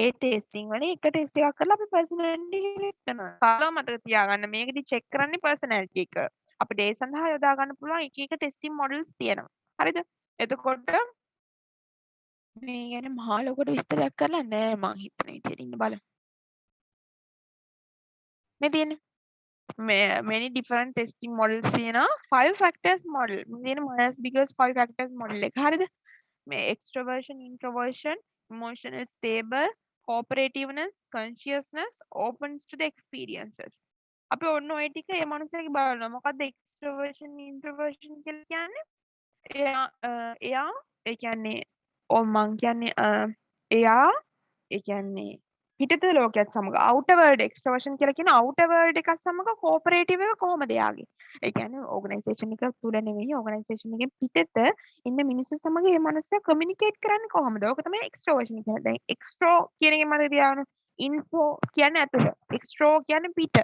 ඒ ටෙස්ටිං වලින් එක ටෙස්ට් එකක් කරලා අපි personality ටෙස්ට් කරනවා. සාලව මතක තියාගන්න මේකෙදි චෙක් කරන්නේ personality එක. අපිට ඒ සඳහා යොදා ගන්න පුළුවන් එක එක ටෙස්ටිං මොඩල්ස් තියෙනවා. හරිද? එතකොට මේ ගැන මහා ලොකුට විස්තරයක් කරලා නෑ මං හිතන විදිහට ඉන්න බලමු. මේ තියෙන many different testing models තියෙනවා 5 factors model තියෙන Myers-Briggs 5 factors model එක හරිද මේ extroversion introversion emotional stable cooperativeness consciousness opens to the experiences අපි ඔන්න ඔය ටික මේ මනුස්සයාගේ බලනවා මොකද්ද extroversion introversion කියලා කියන්නේ එයා ඒ කියන්නේ මං කියන්නේ එයා ඒ කියන්නේ පිටත ලෝකයක් සමග outer world extroversion කියලා කියන outer world එකක් සමග cooperative එක කොහොමද යාගේ? ඒ කියන්නේ organisation එක තුල නෙවෙයි organisation එකෙන් පිටත ඉන්න මිනිස්සු සමග මේ මනුස්සයා communicate කරන්නේ කොහොමද? ඕක තමයි extroversion කියන්නේ. දැන් extro කියන එකෙන් මතක තියාගන්න. info කියන්නේ ඇතුළ. extro කියන්නේ පිට.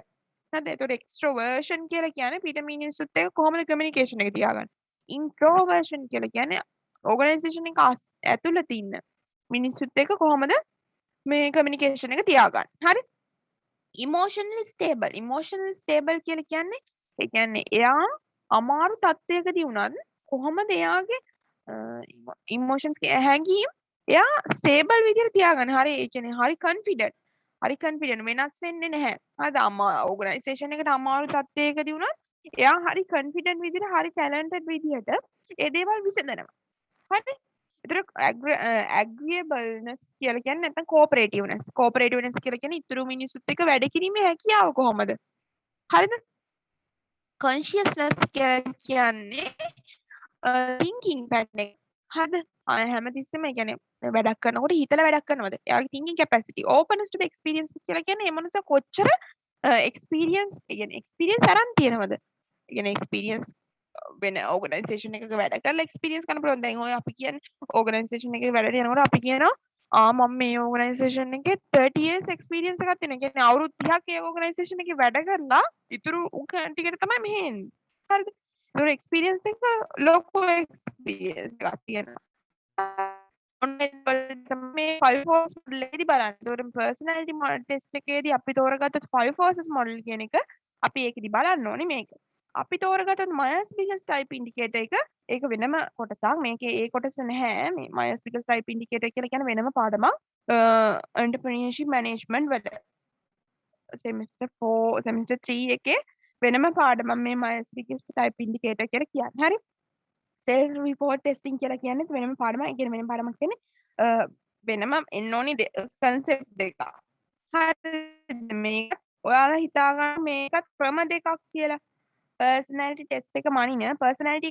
හරිද? ඒතකොට extroversion කියලා කියන්නේ පිට මිනිස්සුත් එක්ක කොහොමද communication එක තියාගන්නේ? introversion කියලා කියන්නේ organisation එක ඇතුළත ඉන්න මිනිස්සුත් එක්ක කොහොමද මේ කමියුනිකේෂන් එක තියාගන්න. හරි? emotionally stable කියලා කියන්නේ ඒ කියන්නේ එයා අමාරු තත්ත්වයකදී වුණත් කොහොමද එයාගේ emotions හැඟීම් එයා stable විදිහට තියාගන්න. හරි ඒ කියන්නේ හරි confident වෙනස් වෙන්නේ නැහැ. හරිද? organisation එකට අමාරු තත්ත්වයකදී වුණත් එයා හරි confident විදිහට හරි talented විදිහට ඒ දේවල් විසඳනවා. හරි? agreeableness කියලා කියන්නේ නැත්නම් cooperativeness කියලා කියන්නේ ඉතුරු මිනිස්සුත් එක්ක වැඩ කිරීමේ හැකියාව කොහොමද? හරිද? consciousness කියලා කියන්නේ thinking pattern එක. හරිද? හැමතිස්සෙම ඒ කියන්නේ වැඩක් කරනකොට හිතලා වැඩක් කරනවද? එයාගේ thinking capacity openness to the experience කියලා කියන්නේ මේ මනුස්සයා කොච්චර experience අරන් තියෙනවද? ඒ කියන්නේ experience වෙන ඕගනයිසේෂන් එකක වැඩ කරලා එක්ස්පීරියන්ස් ගන්න පුළුවන්. දැන් ඔය අපි කියන්නේ ඕගනයිසේෂන් එකේ වැඩට යනකොට අපි කියනවා මම මේ ඕගනයිසේෂන් එකේ 30 years experience එකක් තියෙනවා. කියන්නේ අවුරුදු 30ක් ඒ ඕගනයිසේෂන් එකේ වැඩ කරලා ඉතුරු ටිකට තමයි මෙහෙ එන්නේ. හරිද? ඒක එක්ස්පීරියන්ස් එක ලොකු එක්ස්පීරියන්ස් එකක් තියෙනවා. ඔන්න මේ 5 forces model එකේදී බලන්න. ඒතකොට personality model test එකේදී අපි තෝරගත්ත 5 forces model කියන එක අපි ඒකෙදි බලන්න ඕනේ මේක. අපි තෝරගත්තත් Myers-Briggs type indicator එක ඒක වෙනම කොටසක්. මේකේ ඒ කොටස නැහැ. මේ Myers-Briggs type indicator කියලා කියන වෙනම පාඩමක්. entrepreneurship management වල semester 4 semester 3 එකේ වෙනම පාඩමක් මේ Myers-Briggs type indicator කියලා කියන්නේ. හරි? self report testing කියලා කියන්නේ වෙනම පාඩමක්. ඒ කියන්නේ වෙනම පාඩමක් කියන්නේ වෙනම එන්න ඕනි concept දෙකක්. හරිද? මේක ඔයාලා හිතා ගන්න මේකත් ක්‍රම දෙකක් කියලා. personality test එක මනින personality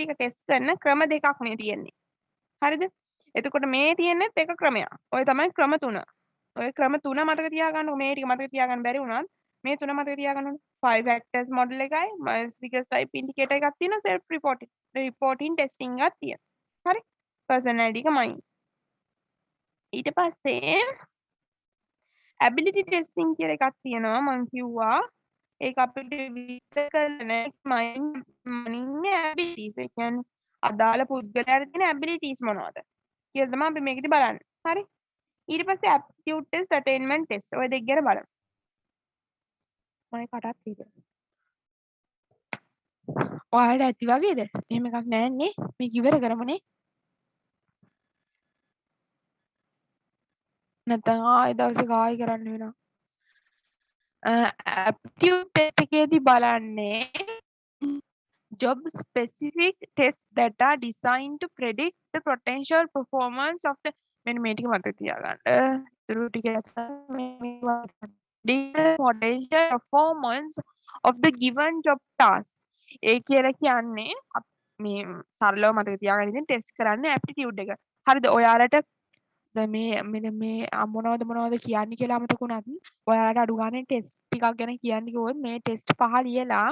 එක test කරන ක්‍රම දෙකක් මේ තියෙන්නේ. හරිද? එතකොට මේ තියෙන්නේත් එක ක්‍රමයක්. ඔය තමයි ක්‍රම තුන. ඔය ක්‍රම තුන මතක තියාගන්න. මේ ටික මතක තියාගන්න බැරි වුණත් මේ තුන මතක තියාගන්න ඕනේ. 5 factors model එකයි Myers-Briggs type indicator එකක් තියෙනවා. self reporting testing එකක් තියෙනවා. හරි? personality එක මනින්. ඊට පස්සේ ability testing කියලා එකක් තියෙනවා මං කිව්වා ඒක අපිට විස්තර කරන්න මනින්නේ abilities. ඒ කියන්නේ අදාළ පුද්ගලයාට තියෙන abilities මොනවද කියලා තමයි අපි මේකදී බලන්නේ. හරි? ඊට පස්සේ aptitude test, attainment test. ඔය දෙක ගැන බලමු. මම කටත් තියෙනවා. ඔයාලට ඇති වගේද? එහෙම එකක් නැන්නේ. මේක ඉවර කරමුනේ. නැත්නම් ආයෙ දවසක ආයෙ කරන්න වෙනවා. aptitude test එකේදී බලන්නේ job specific tests that are designed to predict the potential performance of the මෙන්න මේ ටික මතක තියාගන්න. ඊටු ටික the potential performance of the given job task. ඒ කියලා කියන්නේ මේ සරලව මතක තියාගන්න ඉතින් ටෙස්ට් කරන්න aptitude එක. හරිද? ඔයාලට දැන් මේ මෙන්න මේ මොනවද කියන්නේ කියලා අමතක වුණත් ඔයාලට අඩු ගානේ ටෙස්ට් ටිකක් ගැන කියන්න කිව්වොත් මේ ටෙස්ට් පහ ලියලා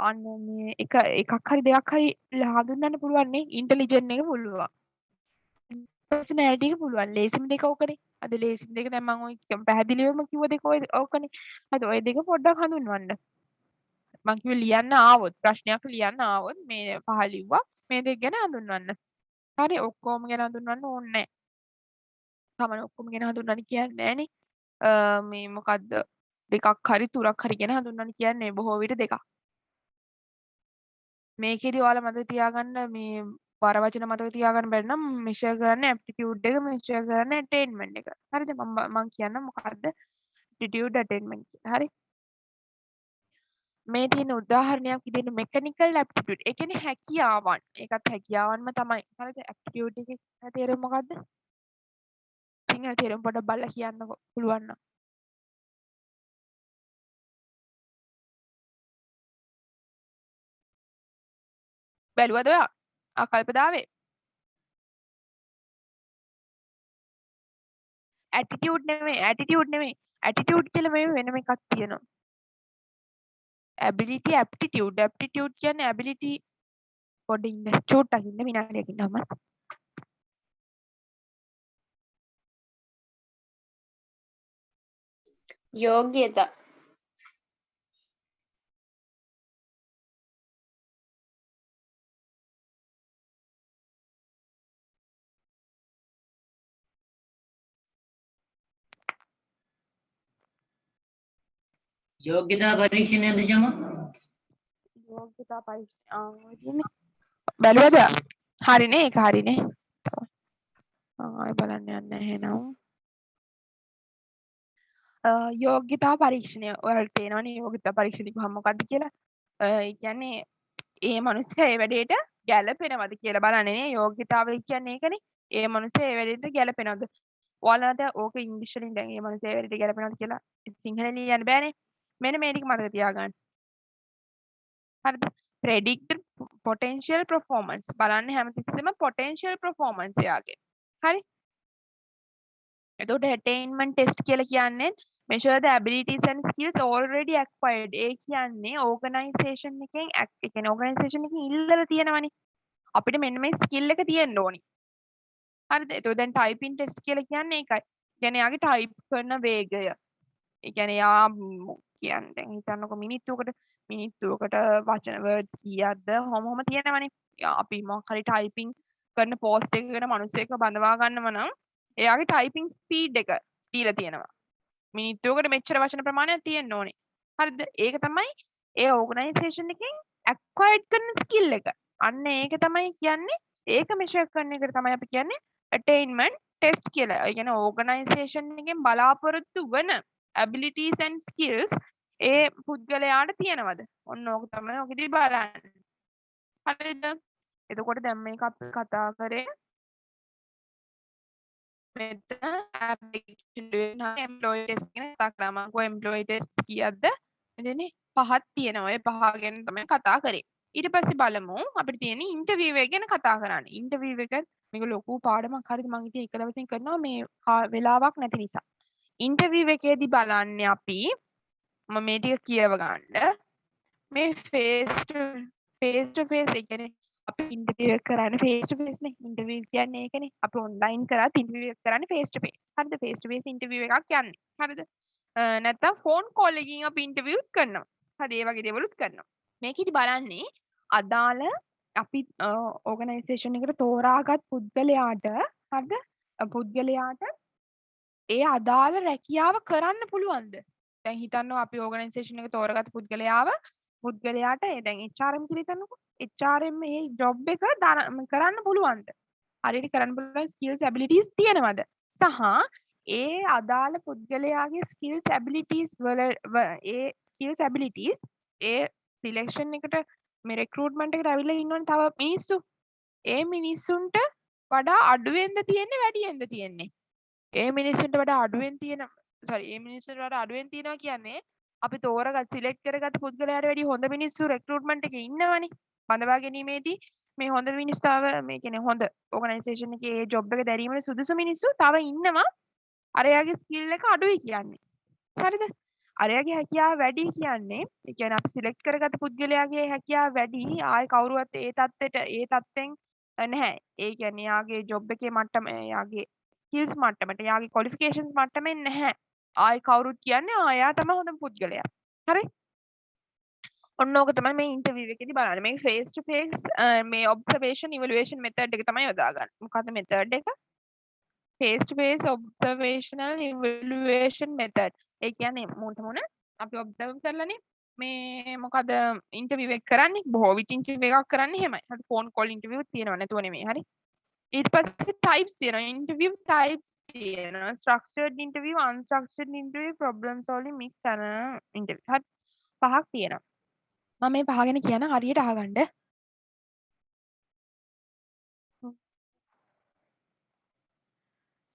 අන්න මේ එකක් හරි දෙකක් හරි හඳුන්වන්න පුළුවන් නේ ඉන්ටෙලිජන්ට් එක පුළුවන් පර්සනැලිටි එක පුළුවන් ලේසිම දෙක ඕකනේ අද ලේසිම දෙක දැන් මම ඔය පැහැදිලිවම කිව්ව දෙක ඔය ඕකනේ අද ඔය දෙක පොඩ්ඩක් හඳුන්වන්න මම කිව්වේ ලියන්න ආවොත් ප්‍රශ්නයක් ලියන්න ආවොත් මේ පහ ලිව්වා මේ දෙක ගැන හඳුන්වන්න හරි ඔක්කොම ගැන හඳුන්වන්න ඕනේ නැහැ තමන ඔක්කොම ගැන හඳුන්වන්න කියන්නේ නැහනේ මේ මොකද්ද දෙකක් හරි තුනක් හරි ගැන හඳුන්වන්න කියන්නේ බොහෝ විට දෙකක් මේකෙදි ඔයාලා මතක තියාගන්න මේ වර වචන මතක තියාගන්න බැරි නම් මෙෂර් කරන්න ඇප්ටිටියුඩ් එක මෙෂර් කරන්න අටේන්මන්ට් එක. හරිද? මම කියන්නම් මොකද්ද ඇප්ටිටියුඩ් අටේන්මන්ට් කියලා. හරි. මේ තියෙන උදාහරණයක් විදිහට මෙකැනිකල් ඇප්ටිටියුඩ්. ඒ කියන්නේ හැකියාවන්. ඒකත් හැකියාවන්ම තමයි. හරිද? ඇප්ටිටියුඩ් එකේ තේරුම මොකද්ද? සිංහල තේරුම පොඩ්ඩක් බලලා කියන්නකො පුළුවන් නම්. බැලුවද ඔයා? ආකල්පදාවේ ඇටිටියුඩ් නෙමෙයි ඇටිටියුඩ් කියලා මේ වෙනම එකක් තියෙනවා ඇබිලිටි ඇප්ටිටියුඩ් කියන්නේ ඇබිලිටි පොඩ්ඩක් ඉන්න චූට්ටක් ඉන්න විනාඩියක් ඉන්නම යෝග්‍යතා योग्यता परीक्षण जमा යෝග්‍යතා පරීක්ෂණ බැලුවද හරිනේ ඒක හරිනේ ආයෙ බලන්න යන්න එහෙනම් යෝග්‍යතා පරීක්ෂණය ඔයාලට තේරෙනවනේ යෝග්‍යතා පරීක්ෂණ කිව්වම මොකක්ද කියලා ඒ කියන්නේ ඒ මනුස්සයා ඒ වැඩේට ගැළපෙනවද කියලා බලන්නේ නේ යෝග්‍යතාවය කියන්නේ ඒකනේ ඒ මනුස්සයා ඒ වැඩේට ගැළපෙනවද ඔයාලට ඕක ඉංග්‍රීසි වලින් දැන් ඒ මනුස්සයා ඒ වැඩේට ගැළපෙනවද කියලා සිංහලෙන් ලියන්න බෑනේ මෙන්න මේ ටික මතක තියාගන්න හරිද predict potential performance බලන්න හැමතිස්සෙම potential performance එයාගේ හරි එතකොට attainment test කියලා කියන්නේ measure the abilities and skills already acquired ඒ කියන්නේ organisation එකෙන් ඒ කියන්නේ organisation එකකින් ඉල්ලලා තියෙනවනේ අපිට මෙන්න මේ skill එක තියෙන්න ඕනි හරිද එතකොට දැන් typing test කියලා කියන්නේ ඒකයි කියන්නේ යාගේ type කරන වේගය ඒ කියන්නේ යා කියන්නේ දැන් හිතන්නකො මිනිත්තුවකට වචන words කීයක්ද කොහොම තියෙනවනේ අපි මොකක් හරි typing කරන post එකකට මිනිස්සෙක්ව බඳවා ගන්නව නම් එයාගේ typing speed එක දීලා තියෙනවා මිනිත්තුවකට මෙච්චර වචන ප්‍රමාණයක් තියෙන්න ඕනේ. හරිද? ඒක තමයි ඒ ඕගනයිසේෂන් එකෙන් acquired කරන skill එක. අන්න ඒක තමයි කියන්නේ ඒක measure කරන එකට තමයි අපි කියන්නේ attainment test කියලා. ඒ කියන්නේ ඕගනයිසේෂන් එකෙන් බලාපොරොත්තු වන abilities and skills ඒ පුද්ගලයාට තියෙනවද? ඔන්න ඕක තමයි ඔකෙදි බලන්නේ. හරිද? එතකොට දැන් මේක අපි කතා කරේ මෙතන application employee test ගැන කතා කරා මම කො employee test කීයක්ද එතනේ පහක් තියෙනවා ඒ පහ ගැන තමයි කතා කරේ ඊට පස්සේ බලමු අපිට තියෙන ඉන්ටර්විව් එක ගැන කතා කරන්න ඉන්ටර්විව් එක මේක ලොකු පාඩමක් හරිද මම ඉතින් එක දවසින් කරනවා මේ වෙලාවක් නැති නිසා ඉන්ටර්විව් එකේදී බලන්නේ අපි මම මේ ටික කියව ගන්න මේ face to face ඒ කියන්නේ අපි ඉන්ටර්විව් එක කරන්නේ face to face නේ ඉන්ටර්විව් කියන්නේ ඒකනේ අපි ඔන්ලයින් කරාත් ඉන්ටර්විව් එක කරන්නේ face to face හරිද face to face ඉන්ටර්විව් එකක් යන්නේ හරිද නැත්නම් ෆෝන් කෝල් එකකින් අපි ඉන්ටර්විව් කරනවා හරි ඒ වගේ දේවලුත් කරනවා මේකෙදි බලන්නේ අදාළ අපි ඕගනයිසේෂන් එකට තෝරාගත් පුද්ගලයාට හරිද පුද්ගලයාට ඒ අදාළ රැකියාව කරන්න පුළුවන්ද දැන් හිතන්න අපි ඕගනයිසේෂන් එක තෝරාගත් පුද්ගලයාට ඒ දැන් HRM කියලා හිතන්නකෝ HRM මේ ජොබ් එක කරන්න පුළුවන්ද හරියට කරන්න පුළුවන් ස්කිල්ස් ඇබිලිටිස් තියෙනවද සහ ඒ අදාළ පුද්ගලයාගේ ස්කිල්ස් ඇබිලිටිස් වල ඒ ස්කිල්ස් ඇබිලිටිස් ඒ සිලෙක්ෂන් එකට මේ recruitment එකට ඇවිල්ලා ඉන්නවනේ තව මිනිස්සු. ඒ මිනිස්සුන්ට වඩා අඩුවෙන්ද තියෙන්නේ වැඩියෙන්ද තියෙන්නේ? ඒ මිනිස්සුන්ට වඩා අඩුවෙන් තියෙන ඒ මිනිස්සුන්ට වඩා අඩුවෙන් තියෙනවා කියන්නේ අපි තෝරගත් සිලෙක්ට් කරගත් පුද්ගලයාට වැඩිය හොඳ මිනිස්සු recruitment එකේ ඉන්නවනේ. බඳවා ගැනීමේදී මේ හොඳ මිනිස්සු තව මේ කියන්නේ හොඳ ඕගනයිසේෂන් එකේ ඒ ජොබ් එක දැරීමේ සුදුසු මිනිස්සු තව ඉන්නවා. අරයාගේ ස්කිල් එක අඩුයි කියන්නේ. හරිද? අරයාගේ හැකියාව වැඩි කියන්නේ ඒ කියන්නේ අපි සිලෙක්ට් කරගත් පුද්ගලයාගේ හැකියාව වැඩි ආයේ කවුරුවත් ඒ තත්ත්වෙන් නැහැ. ඒ කියන්නේ යාගේ ජොබ් එකේ මට්ටම යාගේ ස්කිල්ස් මට්ටමට යාගේ ක්වොලිෆිකේෂන්ස් මට්ටමෙන් නැහැ. ආයේ කවුරුත් කියන්නේ එයා තමයි හොඳම පුද්ගලයා. හරි? ඔන්න ඕක තමයි මේ ඉන්ටර්විව් එකේදී බලන්නේ. මේක ෆේස් ටු ෆේස් මේ ඔබ්සර්වේෂන් ඉවලුවේෂන් මෙතඩ් එක තමයි යොදාගන්නේ. මොකද්ද මෙතඩ් එක? ෆේස් ටු ෆේස් ඔබ්සර්වේෂනල් ඉවලුවේෂන් මෙතඩ්. ඒ කියන්නේ මුණට මුණ අපි ඔබ්සර්ව් කරලානේ මේ මොකද ඉන්ටර්විව් එක කරන්නේ. බොහෝ විට ඉන්ටර්විව් එකක් කරන්නේ එහෙමයි. හරි ෆෝන් කෝල් ඉන්ටර්විව් තියෙනව නැතුව නෙමෙයි. හරි. ඊට පස්සේ ටයිප්ස් තියෙනවා. ඉන්ටර්විව් ටයිප්ස් තියෙනවා. Structured interview, unstructured interview, problem solving mix කරන ඉන්ටර්විව්. හරි. පහක් තියෙනවා. මම මේ පහ ගැන කියන හරියට අහගන්න.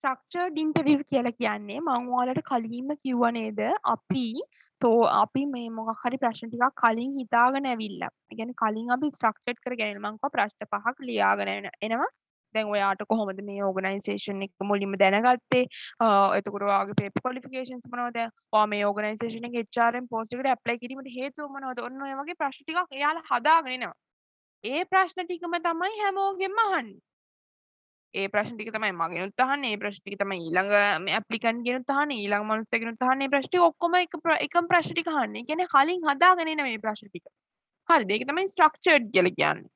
ස්ට්‍රක්චර්ඩ් ඉන්ටර්විව් කියලා කියන්නේ මම ඔයාලට කලින්ම කිව්වා නේද අපි මේ මොකක් හරි ප්‍රශ්න ටිකක් කලින් හිතාගෙන ඇවිල්ලා. ඒ කියන්නේ කලින් අපි ස්ට්‍රක්චර්ඩ් කරගෙන මම කිව්වා ප්‍රශ්න පහක් ලියාගෙන එනවා. දැන් ඔයාට කොහොමද මේ ඕගනයිසේෂන් එක මුලින්ම දැනගත්තේ? එතකොට ඔයාගේ පේපර් ක්වොලිෆිකේෂන්ස් මොනවද? ඔයා මේ ඕගනයිසේෂන් එකේ HRM පෝස්ට් එකට ඇප්ලයි කිරීමට හේතුව මොනවද? ඔන්න ඔය වගේ ප්‍රශ්න ටිකක් එයාලා හදාගෙන එනවා. ඒ ප්‍රශ්න ටිකම තමයි හැමෝගෙම අහන්නේ. ඒ ප්‍රශ්න ටික තමයි මගෙනුත් අහන්නේ. ඒ ප්‍රශ්න ටික තමයි ඊළඟ ඇප්ලිකන්ට් ගෙනුත් අහන්නේ. ඊළඟ මනුස්සයෙකුනුත් අහන්නේ. මේ ප්‍රශ්න ටික ඔක්කොම එකම ප්‍රශ්න ටික අහන්නේ. ඒ කියන්නේ කලින් හදාගෙන එන මේ ප්‍රශ්න ටික. හරිද? ඒක තමයි ස්ට්‍රක්චර්ඩ් කියලා කියන්නේ.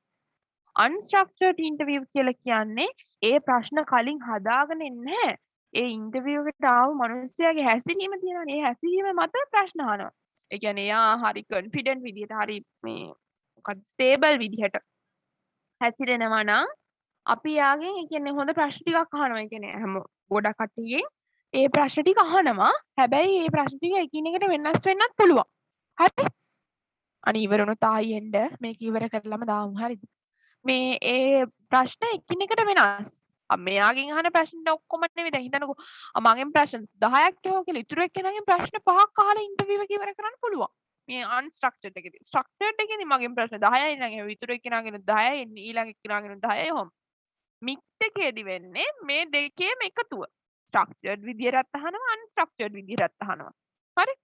අන්ස්ට්‍රක්චර්ඩ් ඉන්ටර්විව් කියලා කියන්නේ ඒ ප්‍රශ්න කලින් හදාගෙන නැහැ. ඒ ඉන්ටර්විව් එකට ආව මිනිස්සයාගේ හැසිරීම තියෙනවනේ. ඒ හැසිරීම මත ප්‍රශ්න අහනවා. ඒ කියන්නේ එයා හරි කොන්ෆිඩන්ට් විදිහට හරි මේ මොකක්ද ස්ටේබල් විදිහට හැසිරෙනවා නම් අපි යාගෙන් ඒ කියන්නේ හොඳ ප්‍රශ්න ටිකක් අහනවා. ඒ කියන්නේ හැම ගොඩක් කට්ටියගෙන් ඒ ප්‍රශ්න ටික අහනවා. හැබැයි ඒ ප්‍රශ්න ටික එකිනෙකට වෙනස් වෙන්නත් පුළුවන්. හරි? අනේ ඉවර වුණොත් ආයි එන්න මේක ඉවර කරලම දාමු. හරිද? මේ ඒ ප්‍රශ්න එකිනෙකට වෙනස්. මෙයාගෙන් අහන ප්‍රශ්න ඔක්කොම නෙවෙයි. දැන් හිතන්නකෝ මගෙන් ප්‍රශ්න 10ක් එහුවා කියලා ඉතුරු එක්කෙනාගෙන් ප්‍රශ්න 5ක් අහලා ඉන්ටර්විව් එක ඉවර කරන්න පුළුවන්. මේ අන්ස්ට්‍රක්චර්ඩ් එකේදී. ස්ට්‍රක්චර්ඩ් එකේදී මගෙන් ප්‍රශ්න 10යි නම් එහුවා ඉතුරු එක්කෙනාගෙන් 10යි ඊළඟ එක්කෙනාගෙන් 10යි ඔහොම. මික්ස් එකේදී වෙන්නේ මේ දෙකේම එකතුව. ස්ට්‍රක්චර්ඩ් විදියටත් අහනවා අන්ස්ට්‍රක්චර්ඩ් විදියටත් අහනවා. හරි?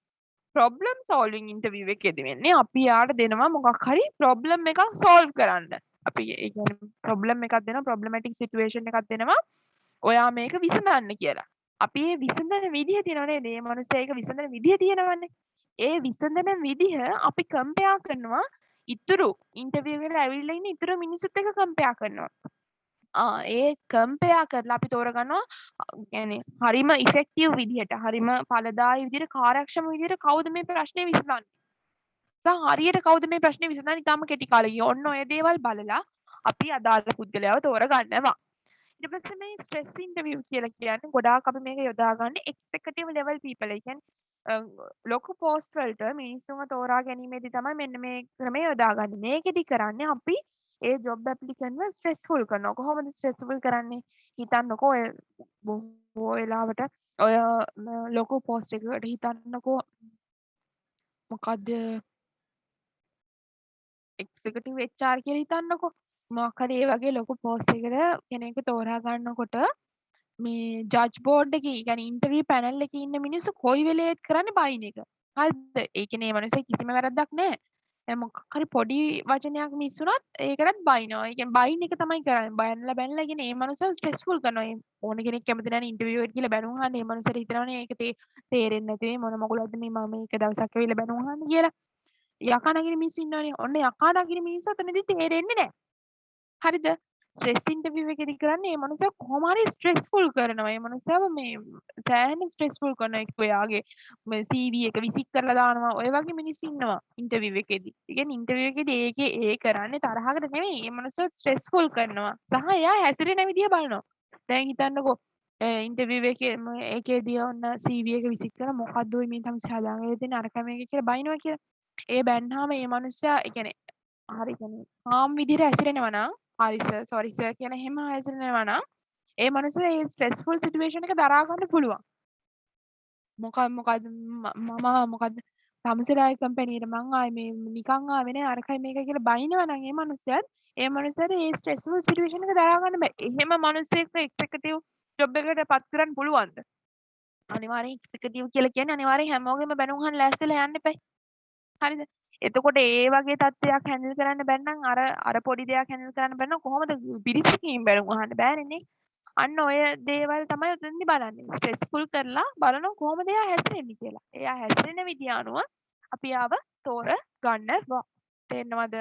ප්‍රොබ්ලම් සෝල්විං ඉන්ටර්විව් එකේදී වෙන්නේ අපි යාට දෙනවා මොකක් හරි ප්‍රොබ්ලම් එකක් සෝල්ව් කරන්න. අපි ඒ කියන්නේ ප්‍රොබ්ලම් එකක් දෙනවා ප්‍රොබ්ලමැටික් සිටුේෂන් එකක් දෙනවා ඔයා මේක විසඳන්න කියලා. අපි මේ විසඳන විදිහ තියෙනවා නේද? මේ මිනිස්සයා ඒක විසඳන විදිහ තියෙනවනේ. ඒ විසඳන විදිහ අපි කම්පෙයාර් කරනවා ඉතුරු ඉන්ටර්විව් එකට ඇවිල්ලා ඉන්න ඉතුරු මිනිස්සුත් එක්ක කම්පෙයාර් කරනවා. ඒ කම්පෙයාර් කරලා අපි තෝරගන්නවා يعني හරිම ඉෆෙක්ටිව් විදිහට හරිම ඵලදායී විදිහට කාර්යක්ෂම විදිහට කවුද මේ ප්‍රශ්නේ විසඳන්නේ. හරියට කවුද මේ ප්‍රශ්නේ විසඳන්නේ ඊටම කෙටි කාලෙකින්. ඔන්න ඔය දේවල් බලලා අපි අදාළ පුද්ගලයාව තෝරගන්නවා. ඊට පස්සේ මේ ස්ට්‍රෙස් ඉන්ටර්විව් කියලා කියන්නේ ගොඩාක් අපි මේක යොදාගන්නේ එක්සෙකියුටිව් ලෙවල් පීපල්. ඒ කියන්නේ ලොකු පෝස්ට් වලට මිනිස්සුන්ව තෝරා ගැනීමේදී තමයි මෙන්න මේ ක්‍රමය යොදාගන්නේ. මේකෙදි කරන්නේ අපි ඒ ජොබ් ඇප්ලිකන්ට්ව ස්ට්‍රෙස්ෆුල් කරනවා. කොහොමද ස්ට්‍රෙස්ෆුල් කරන්නේ? හිතන්නකෝ ඔය බොහෝ වෙලාවට ඔය ලොකු පෝස්ට් එකකට හිතන්නකෝ මොකද්ද එක්සිකියුටිව් HR කියලා හිතන්නකෝ. මොකක් හරි ඒ වගේ ලොකු පෝස්ට් එකකට කෙනෙක්ව තෝරා ගන්නකොට මේ ජජ් බෝඩ් එකේ يعني ඉන්ටර්විව් පැනල් එකේ ඉන්න මිනිස්සු කොයි වෙලේත් කරන්නේ බයින් එක. හරිද? ඒ කියන්නේ මේ මිනිස්සේ කිසිම වැරද්දක් නැහැ. දැන් මොකක් හරි පොඩි වචනයක් මිස් වුණත් ඒකටත් බයිනවා. ඒ කියන්නේ බයින් එක තමයි කරන්නේ. බැනලා කියන්නේ මේ මිනිස්සු ස්ට්‍රෙස්ෆුල් කරනවා. ඕන කෙනෙක් කැමති නැහැ ඉන්ටර්විව් එකට ගිහලා බැනුම් අහන්න. මේ මිනිස්සුන්ට හිතනවනේ ඒක තේරෙන්නේ නැති මොන මොකලද මේ මම මේක දවසක් ඇවිල්ලා බැනුම් අහන්න කියලා. යකා නගින මිනිස්සු ඉන්නවනේ. ඔන්න යකා නගින මිනිස්සු අතනදී තේරෙන්නේ නැහැ. හරිද? ස්ට්‍රෙස් ඉන්ටර්විව් එකේදී කරන්නේ මේ මනුස්සයා කොහොම හරි ස්ට්‍රෙස්ෆුල් කරනවා. මේ මනුස්සයාව මේ සෑහෙන ස්ට්‍රෙස්ෆුල් කරනවා. එයාගේ මේ CV එක විසික් කරලා දානවා. ඔය වගේ මිනිස්සු ඉන්නවා ඉන්ටර්විව් එකේදී. ඒ කියන්නේ ඉන්ටර්විව් එකේදී ඒ කරන්නේ තරහකට නෙමෙයි. මේ මනුස්සයා ස්ට්‍රෙස්ෆුල් කරනවා. සහ එයා හැසිරෙන විදිය බලනවා. දැන් හිතන්නකෝ ඉන්ටර්විව් එකේදී ඔන්න CV එක විසික් කරලා මොකද්ද ඔය මේ තමයි හදාගෙන දෙන්නේ අරක මේක කියලා බයිනවා කියලා. ඒ බැන්නාම මේ මනුස්සයා ඒ කියන්නේ හරි කියන්නේ කාම් විදිහට හැසිරෙනවා නම් හරි සර් සෝරි සර් කියන එහෙම හැසිරෙනවා නම් ඒ මනුස්සයා ඒ ස්ට්‍රෙස්ෆුල් සිටුේෂන් එක දරා ගන්න පුළුවන්. මොකද මම මොකද සමසරයි කම්පැනිට මං ආයේ මේ නිකන් ආවේ නෑ අරකයි මේකයි කියලා බයිනවා නම් ඒ මනුස්සයාට ඒ ස්ට්‍රෙස්ෆුල් සිටුේෂන් එක දරා ගන්න බෑ. එහෙම මනුස්සයෙක්ට එක්සිකියුටිව් ජොබ් එකකට පත් කරන්න පුළුවන්ද? අනිවාර්යෙන් එක්සිකියුටිව් කියලා කියන්නේ අනිවාර්යෙන් හැමෝගෙම බැනුම් අහන්න ලෑස්තිලා යන්න එපා. හරිද? එතකොට ඒ වගේ තත්ත්වයක් හැන්ඩල් කරන්න බැන්න නම් අර පොඩි දෙයක් හැන්ඩල් කරන්න බැන්න කොහොමද පිරිසකින් බැනුම් අහන්න බෑනේ නේ. අන්න ඔය දේවල් තමයි උතනදි බලන්නේ. ස්ට්‍රෙස්ෆුල් කරලා බලනවා කොහොමද එයා හැසිරෙන්නේ කියලා. එයා හැසිරෙන විදිය අනුව අපි ආව තෝර ගන්නවා. තේරෙනවද?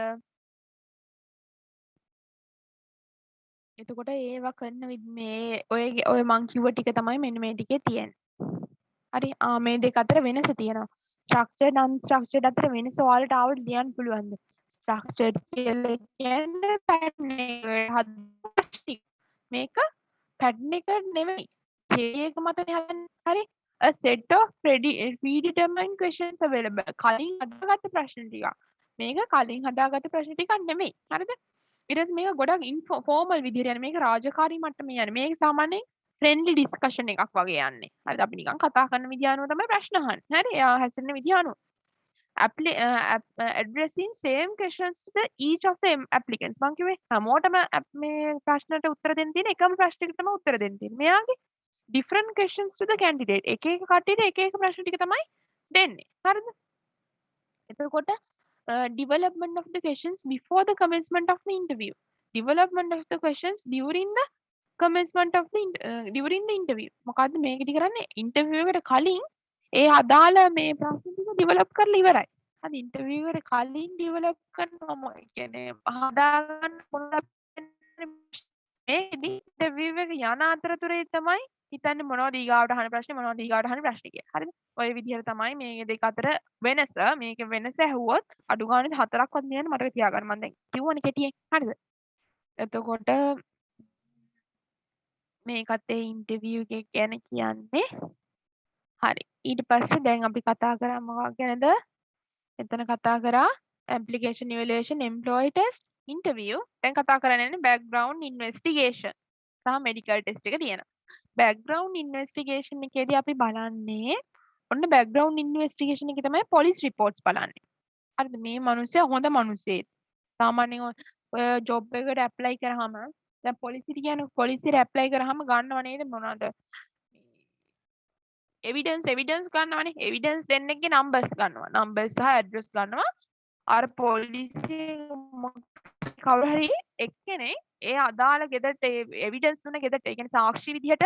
එතකොට ඒවා කරන මේ ඔය මං කිව්ව ටික තමයි මෙන්න මේ ටිකේ තියෙන්නේ. හරි මේ දෙක අතර වෙනස තියෙනවා. ස්ට්‍රක්චර්ඩ් අන්ස්ට්‍රක්චර්ඩ් අතර වෙනස ඔයාලට ආවට ලියන්න පුළුවන්ද? ස්ට්‍රක්චර්ඩ් කියලා කියන්නේ පැටර්න් එක හදන මේක පැටර්න් එක නෙමෙයි. ඒක මතනේ හදන්නේ. හරි a set of predetermined questions available. කලින් හදාගත්ත ප්‍රශ්න ටික. මේක කලින් හදාගත්ත ප්‍රශ්න ටිකක් නෙමෙයි. හරිද? ඊට පස්සේ මේක ගොඩක් ඉන්ෆෝමල් විදිහට යන්නේ. මේක රාජකාරී මට්ටමේ යන්නේ. මේක සාමාන්‍යයෙන් ෆ්‍රෙන්ඩ්ලි ඩිස්කෂන් එකක් වගේ යන්නේ. හරිද? අපි නිකන් කතා කරන විදිය අනුව තමයි ප්‍රශ්න අහන්නේ. හරි? එයා හැසිරෙන විදිය අනුව. Addressing same questions to the each of the applicants. මං කිව්වේ හැමෝටම මේ ප්‍රශ්නට උත්තර දෙන්න තියෙන එකම ප්‍රශ්නයකට තමයි උත්තර දෙන්න තියෙන්නේ. මෙයාගේ different questions to the candidate. එක එක කට්ටියට එක එක ප්‍රශ්න ටික තමයි දෙන්නේ. හරිද? එතකොට development of the questions before the commencement of the interview. Development of the questions during the commencement of the during the interview. මොකද්ද මේකෙදි කරන්නේ? ඉන්ටර්විව් එකට කලින් ඒ අදාළ මේ ප්‍රශ්න ටික ඩෙවලොප් කරලා ඉවරයි. හරි ඉන්ටර්විව් එකට කලින් ඩෙවලොප් කරනවා කියන්නේ හදාගන්න මේකෙදි ඉන්ටර්විව් එක යන අතරතුරේ තමයි හිතන්නේ මොනවද ඊගාවට අහන ප්‍රශ්නේ මොනවද ඊගාවට අහන ප්‍රශ්නේ කියලා. හරිද? ඔය විදිහට තමයි මේ දෙක අතර වෙනස. මේක වෙනස ඇහුවොත් අඩු ගානේ 4ක්වත් ලියන්න මතක තියාගන්න. මම දැන් කිව්වනේ කෙටියෙන්. හරිද? එතකොට මේකත් ඒ ඉන්ටර්විව් එක ගැන කියන්නේ. හරි. ඊට පස්සේ දැන් අපි කතා කරා මොකක් ගැනද? එතන කතා කරා application evaluation employee test interview. දැන් කතා කරන්නේ background investigation සහ medical test එක තියෙනවා. background investigation එකේදී අපි බලන්නේ ඔන්න background investigation එකේ තමයි police reports බලන්නේ. හරිද? මේ මිනිස්සයා හොඳ මිනිස්සෙක්. සාමාන්‍යයෙන් ඔය job එකකට apply කරාම දැන් පොලිසියට කියන්නේ පොලිසියට apply කරාම ගන්නව නේද මොනවද? එවිඩන්ස් ගන්නවනේ. එවිඩන්ස් දෙන්නෙක්ගේ නම්බර්ස් ගන්නවා. නම්බර්ස් සහ ඇඩ්‍රස් ගන්නවා. අර පොලිසිය කවුරු හරි එක්කෙනෙක් ඒ අදාළ ගෙදරට එවිඩන්ස් දුන්න ගෙදරට ඒ කියන්නේ සාක්ෂි විදිහට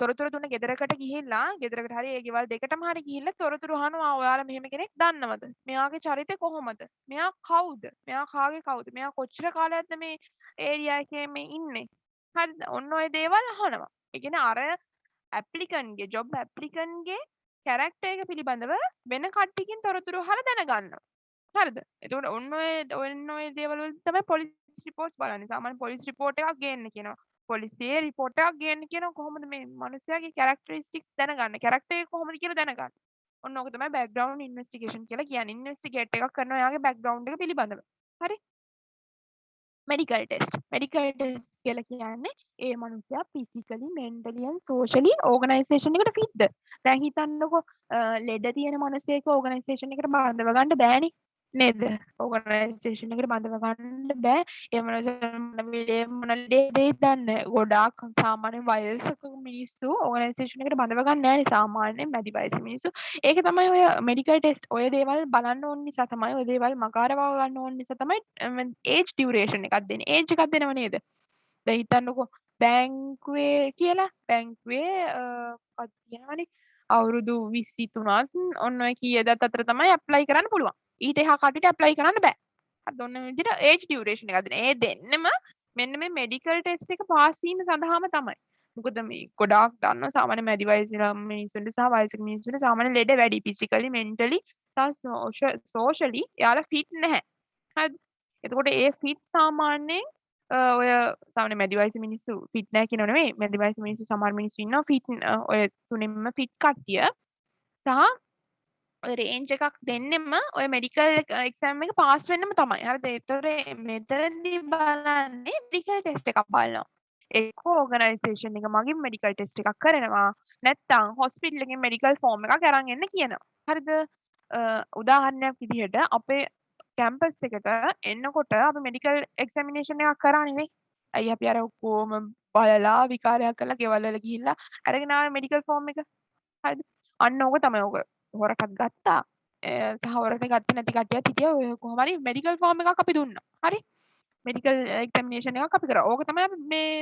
තොරතුරු දුන්න ගෙදරකට ගිහිල්ලා ගෙදරකට හරි ඒ ගෙවල් දෙකටම හරි ගිහිල්ලා තොරතුරු අහනවා ඔයාලා මෙහෙම කෙනෙක් දන්නවද? මෙයාගේ චරිතය කොහොමද? මෙයා කවුද? මෙයා කාගේ කවුද? මෙයා කොච්චර කාලයක්ද මේ ඒරියා එකේ මේ ඉන්නේ? හරිද? ඔන්න ඔය දේවල් අහනවා. ඒ කියන්නේ අර ඇප්ලිකන්ගේ ජොබ් ඇප්ලිකන්ගේ කැරක්ටර් එක පිළිබඳව වෙන කට්ටියකින් තොරතුරු අහලා දැනගන්නවා. හරිද? එතකොට ඔන්න ඔය දේවල් වල තමයි පොලිස් රිපෝට්ස් බලන්නේ. සාමාන්‍ය පොලිස් රිපෝට් එකක් ගේන්න කියනවා. පොලිසියේ රිපෝට් එකක් ගේන්න කියනවා කොහොමද මේ මිනිස්යාගේ කැරක්ටරිස්ටික්ස් දැනගන්න. කැරක්ටර් එක කොහොමද කියලා දැනගන්න. ඔන්න ඕක තමයි බෑග්ග්‍රවුන්ඩ් ඉන්වෙස්ටිගේෂන් කියලා කියන්නේ. ඉන්වෙස්ටිගේට් එකක් කරනවා එයාගේ බෑග්ග්‍රවුන්ඩ් එක පිළිබඳව. හරි? medical test කියලා කියන්නේ ඒ මනුස්සයා physically mentally and socially organisation එකට fitද දැන් හිතන්නකෝ ලෙඩ තියෙන මනුස්සයෙක් organisation එකට බඳව ගන්න බෑනේ නේද organisation එකට බඳව ගන්න බෑ ඒ මනුස්සයා මොන ලෙඩේ දන්නේ ගොඩාක් සාමාන්‍ය වයසක මිනිස්සු organisation එකට බඳව ගන්න නෑනේ සාමාන්‍යයෙන් මැදි වයසේ මිනිස්සු ඒක තමයි ඔය medical test ඔය දේවල් බලන්න ඕන නිසා තමයි ඔය දේවල් මකාරව ගන්න ඕන නිසා තමයි age duration එකක් දෙන්නේ age එකක් දෙනව නේද දැන් හිතන්නකෝ බැංකුවේ කියලා බැංකුවේ මොකක්ද කියනවනේ අවුරුදු 23ත් ඔන්න ඔය කීයදත් අතර තමයි ඇප්ලයි කරන්න පුළුවන් ඊට එහා කටට ඇප්ලයි කරන්න බෑ හරි ඔන්න විදිහට age duration එකක් දෙන ඒ දෙන්නම මෙන්න මේ medical test එක පාස් වීම සඳහාම තමයි මොකද මේ ගොඩාක් දන්න සාමාන්‍ය මැදි වයසේ මිනිස්සුන්ට සහ වයසක මිනිස්සුන්ට සාමාන්‍ය ලෙඩ වැඩි physically mentally සහ socially එයාලා fit නැහැ හරිද එතකොට ඒ fit සාමාන්‍යයෙන් ඔය සාමාන්‍ය මැදි වයසේ මිනිස්සු fit නැහැ කියනව නෙමෙයි මැදි වයසේ මිනිස්සු සමහර මිනිස්සු ඉන්නවා fit ඔය තුනෙන්ම fit කට්ටිය සහ ඔය රේන්ජ් එකක් දෙන්නෙම ඔය මෙඩිකල් එක්සෑම් එක පාස් වෙන්නම තමයි. හරිද? ඒතකොට මෙතනදී බලන්නේ මෙඩිකල් ටෙස්ට් එකක් බලනවා. එක්ක ඕගනයිසේෂන් එක මගින් මෙඩිකල් ටෙස්ට් එකක් කරනවා. නැත්නම් හොස්පිටල් එකෙන් මෙඩිකල් ෆෝම් එකක් අරන් එන්න කියනවා. හරිද? උදාහරණයක් විදිහට අපේ කැම්පස් එකට එන්නකොට අපි මෙඩිකල් එක්සැමිනේෂන් එකක් කරානේ නේ. අයි අපි අර ඔක්කොම බලලා විකාරයක් කරලා ගෙවල් වල ගිහිල්ලා අරගෙන ආවේ මෙඩිකල් ෆෝම් එක. හරිද? අන්න ඕක තමයි ඕක. හොරටත් ගත්තා. සහ හොරට ගත්තේ නැති කට්ටියත් හිටියා. ඔය කොහොම හරි මෙඩිකල් ෆෝම් එකක් අපි දුන්නා. හරි? medical examination එකක් අපි කරා. ඕක තමයි අපි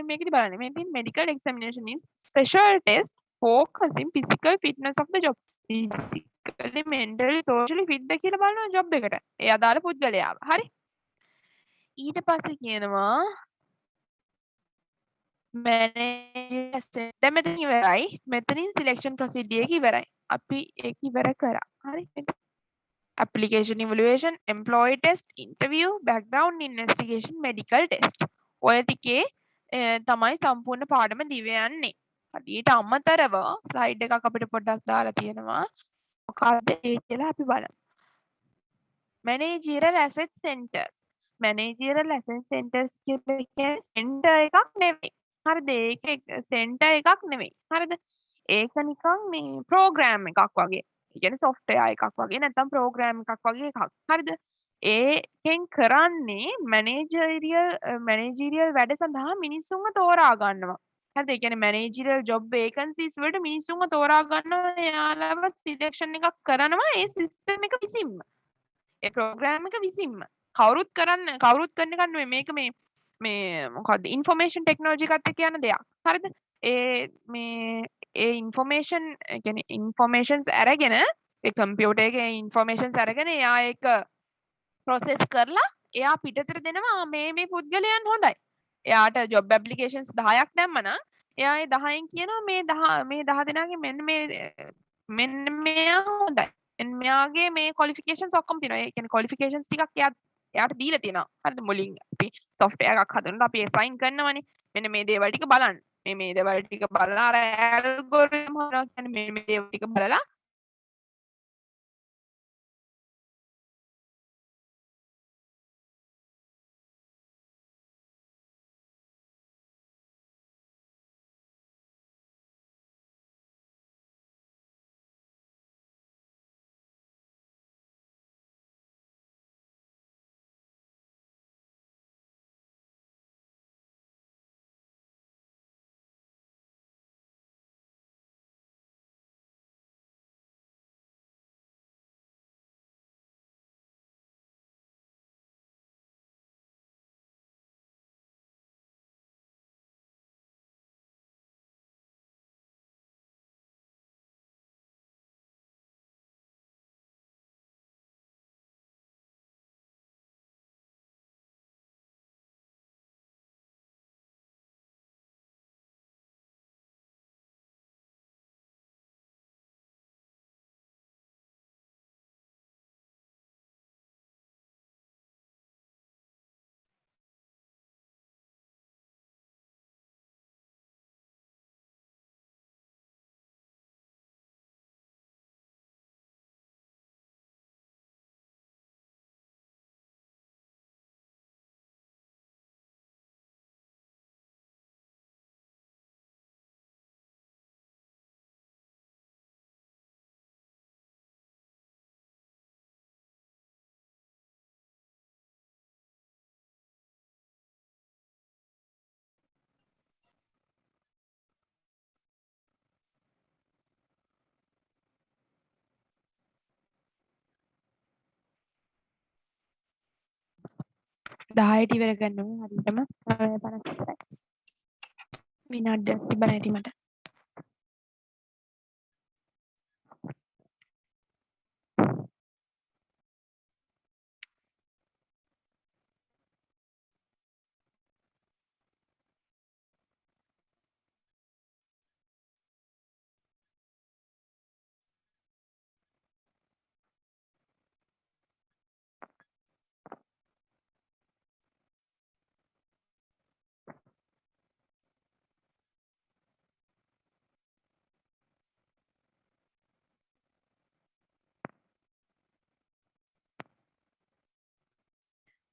මේකෙදි බලන්නේ. මේ තියෙන medical examination is special test focusing physical fitness of the job. physically mentally socially fit ද කියලා බලනවා job එකට. ඒ අදාළ පුද්ගලයාව. හරි? ඊට පස්සේ කියනවා manager දැන් මෙතන ඉවරයි. මෙතනින් selection procedure එක ඉවරයි. අපි ඒක ඉවර කරා. හරි? application evaluation, employee test, interview, background investigation, medical test. ඔය ටිකේ තමයි සම්පූර්ණ පාඩම දිව යන්නේ. හරි ඊට අමතරව ස්ලයිඩ් එකක් අපිට පොඩ්ඩක් දාලා තියෙනවා. මොකක්ද ඒ කියලා අපි බලමු. managerial asset centers. managerial asset centers කියන්නේ center එකක් නෙවෙයි. හරිද? ඒක center එකක් නෙවෙයි. හරිද? ඒක නිකන් මේ program එකක් වගේ. ඒ කියන්නේ software එකක් වගේ නැත්නම් program එකක් වගේ එකක්. හරිද? ඒකෙන් කරන්නේ managerial වැඩ සඳහා මිනිස්සුන්ව තෝරා ගන්නවා. හරිද? ඒ කියන්නේ managerial job vacancies වලට මිනිස්සුන්ව තෝරා ගන්නවා. එයාලව selection එකක් කරනවා ඒ system එක විසින්ම. ඒ ප්‍රෝග්‍රෑම් එක විසින්ම. කවුරුත් කරන එකක් නෙවෙයි. මේක මේ මොකද්ද ඉන්ෆර්මේෂන් ටෙක්නොලොජි එකත් එක්ක යන දෙයක්. හරිද? ඒ ඉන්ෆර්මේෂන් ඒ කියන්නේ ඉන්ෆර්මේෂන්ස් අරගෙන ඒ කම්පියුටර් එකේ ඉන්ෆර්මේෂන්ස් අරගෙන එයා ඒක ප්‍රොසෙස් කරලා එයා පිටතට දෙනවා මේ පුද්ගලයන් හොඳයි. එයාට ජොබ් ඇප්ලිකේෂන්ස් 10ක් දැම්මනම් එයා ඒ 10න් කියනවා මේ 10 දෙනාගේ මෙන්න මෙයා හොඳයි. මෙයාගේ මේ ක්වොලිෆිකේෂන්ස් ඔක්කොම තියෙනවා. ඒ කියන්නේ ක්වොලිෆිකේෂන්ස් ටිකක් එයාට දීලා තියෙනවා. හරිද? මුලින් අපි software එකක් හදනකොට අපි assign කරනවනේ. මෙන්න මේ දේවල් ටික බලන්න. මේ දේවල් ටික බලලා අර ඇල්ගොරිතම් හදනවා කියන්නේ මේ දේවල් ටික බලලා දහයට ඉවර කරනවා හරියටම 50 ඉවරයි. විනාඩියක් තිබ්බ නැති මට.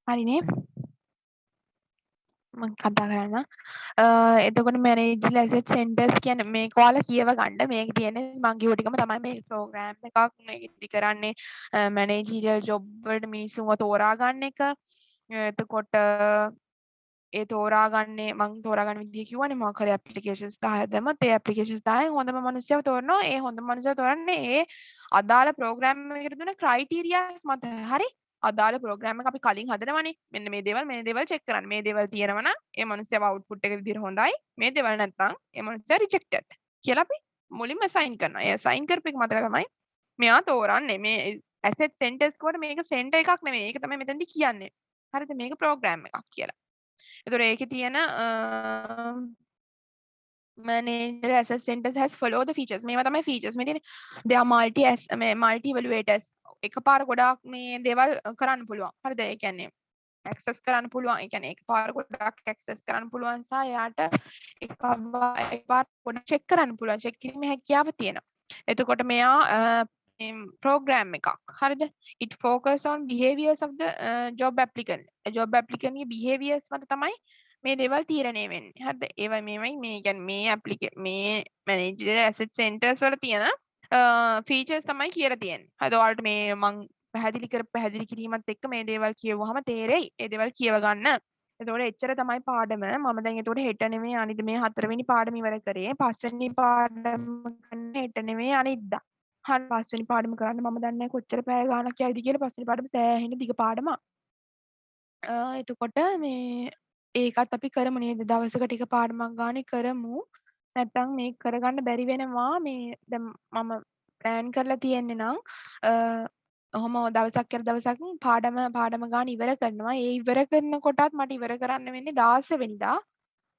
හරිනේ මම කතා කරන්න එතකොට මැනේජර් ඇසෙට් සෙන්ටර්ස් කියන්නේ මේක ඔයාලා කියව ගන්න මේක තියෙන්නේ මං කිව්ව ටිකම තමයි මේ ප්‍රෝග්‍රෑම් එකක් මේක ඉදි කරන්නේ මැනේජරියල් ජොබ් වලට මිනිස්සුන්ව තෝරා ගන්න එක එතකොට ඒ තෝරාගන්නේ මං තෝරාගන්න විදිය කිව්වනේ මොකක් හරි ඇප්ලිකේෂන්ස් 10ක් දැම්මත් ඒ ඇප්ලිකේෂන්ස් 10න් හොඳම මනුස්සයව තෝරනවා ඒ හොඳම මනුස්සයව තෝරන්නේ ඒ අදාළ ප්‍රෝග්‍රෑම් එකකට දුන්න ක්‍රයිටීරියාස් මත හරි අදාළ ප්‍රෝග්‍රෑම් එක අපි කලින් හදනවනේ මෙන්න මේ දේවල් චෙක් කරන්න මේ දේවල් තියෙනවා නම් ඒ මනුස්සයව අවුට්පුට් එක විදිහට හොඳයි මේ දේවල් නැත්නම් ඒ මනුස්සයා රිජෙක්ටඩ් කියලා අපි මුලින්ම සයින් කරනවා ඒ සයින් කරපු එක මතක තමයි මෙයා තෝරන්නේ මේ ඇසෙට් සෙන්ටර්ස් කොට මේක සෙන්ටර් එකක් නෙමෙයි ඒක තමයි මෙතනදි කියන්නේ හරිද මේක ප්‍රෝග්‍රෑම් එකක් කියලා එතකොට ඒකේ තියෙන manager asset centers has follow the features මේවා තමයි features මේ තියෙන්නේ they are multi evaluators එකපාර ගොඩාක් මේ දේවල් කරන්න පුළුවන් හරිද ඒ කියන්නේ access කරන්න පුළුවන් ඒ කියන්නේ එකපාර ගොඩාක් access කරන්න පුළුවන් සහ එයාට එකපාර ගොඩක් check කරන්න පුළුවන් check කිරීමේ හැකියාව තියෙනවා එතකොට මෙයා program එකක් හරිද it focus on behaviors of the job applicant ගේ behaviors මත තමයි මේ දේවල් තීරණය වෙන්නේ හරිද ඒවයි මේවයි මේ කියන්නේ මේ manager asset centers වල තියෙන features තමයි කියලා තියෙන්නේ හරිද ඔයාලට මේ මං පැහැදිලි කිරීමත් එක්ක මේ දේවල් කියවුවාම තේරෙයි ඒ දේවල් කියව ගන්න එතකොට එච්චර තමයි පාඩම මම දැන් එතකොට හෙට නෙමෙයි අනිත් මේ 4 වෙනි පාඩම ඉවර කරේ 5 වෙනි පාඩම කරන්න හෙට නෙමෙයි අනිද්දා හරි 5 වෙනි පාඩම කරන්න මම දන්නේ නැහැ කොච්චර පැය ගාණක් යයිද කියලා 5 වෙනි පාඩම සෑහෙන දිග පාඩමක්. එතකොට මේ ඒකත් අපි කරමු නේද දවසකට එක පාඩමක් ගානේ කරමු. නැත්තම් මේක කරගන්න බැරි වෙනවා මේ දැන් මම ප්ලෑන් කරලා තියෙන්නේ නම් ඔහොම දවසක් කියලා දවසක් පාඩම ගාන ඉවර කරනවා. ඒ ඉවර කරනකොටත් මට ඉවර කරන්න වෙන්නේ 16 වෙනිදා.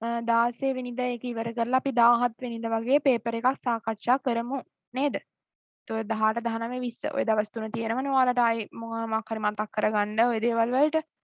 16 වෙනිදා ඒක ඉවර කරලා අපි 17 වෙනිදා වගේ පේපර් එකක් සාකච්ඡා කරමු නේද? 18 19 20 ඔය දවස් තුන තියෙනවනේ ඔයාලට ආයි මොකක් හරි මතක් කරගන්න ඔය දේවල් වලට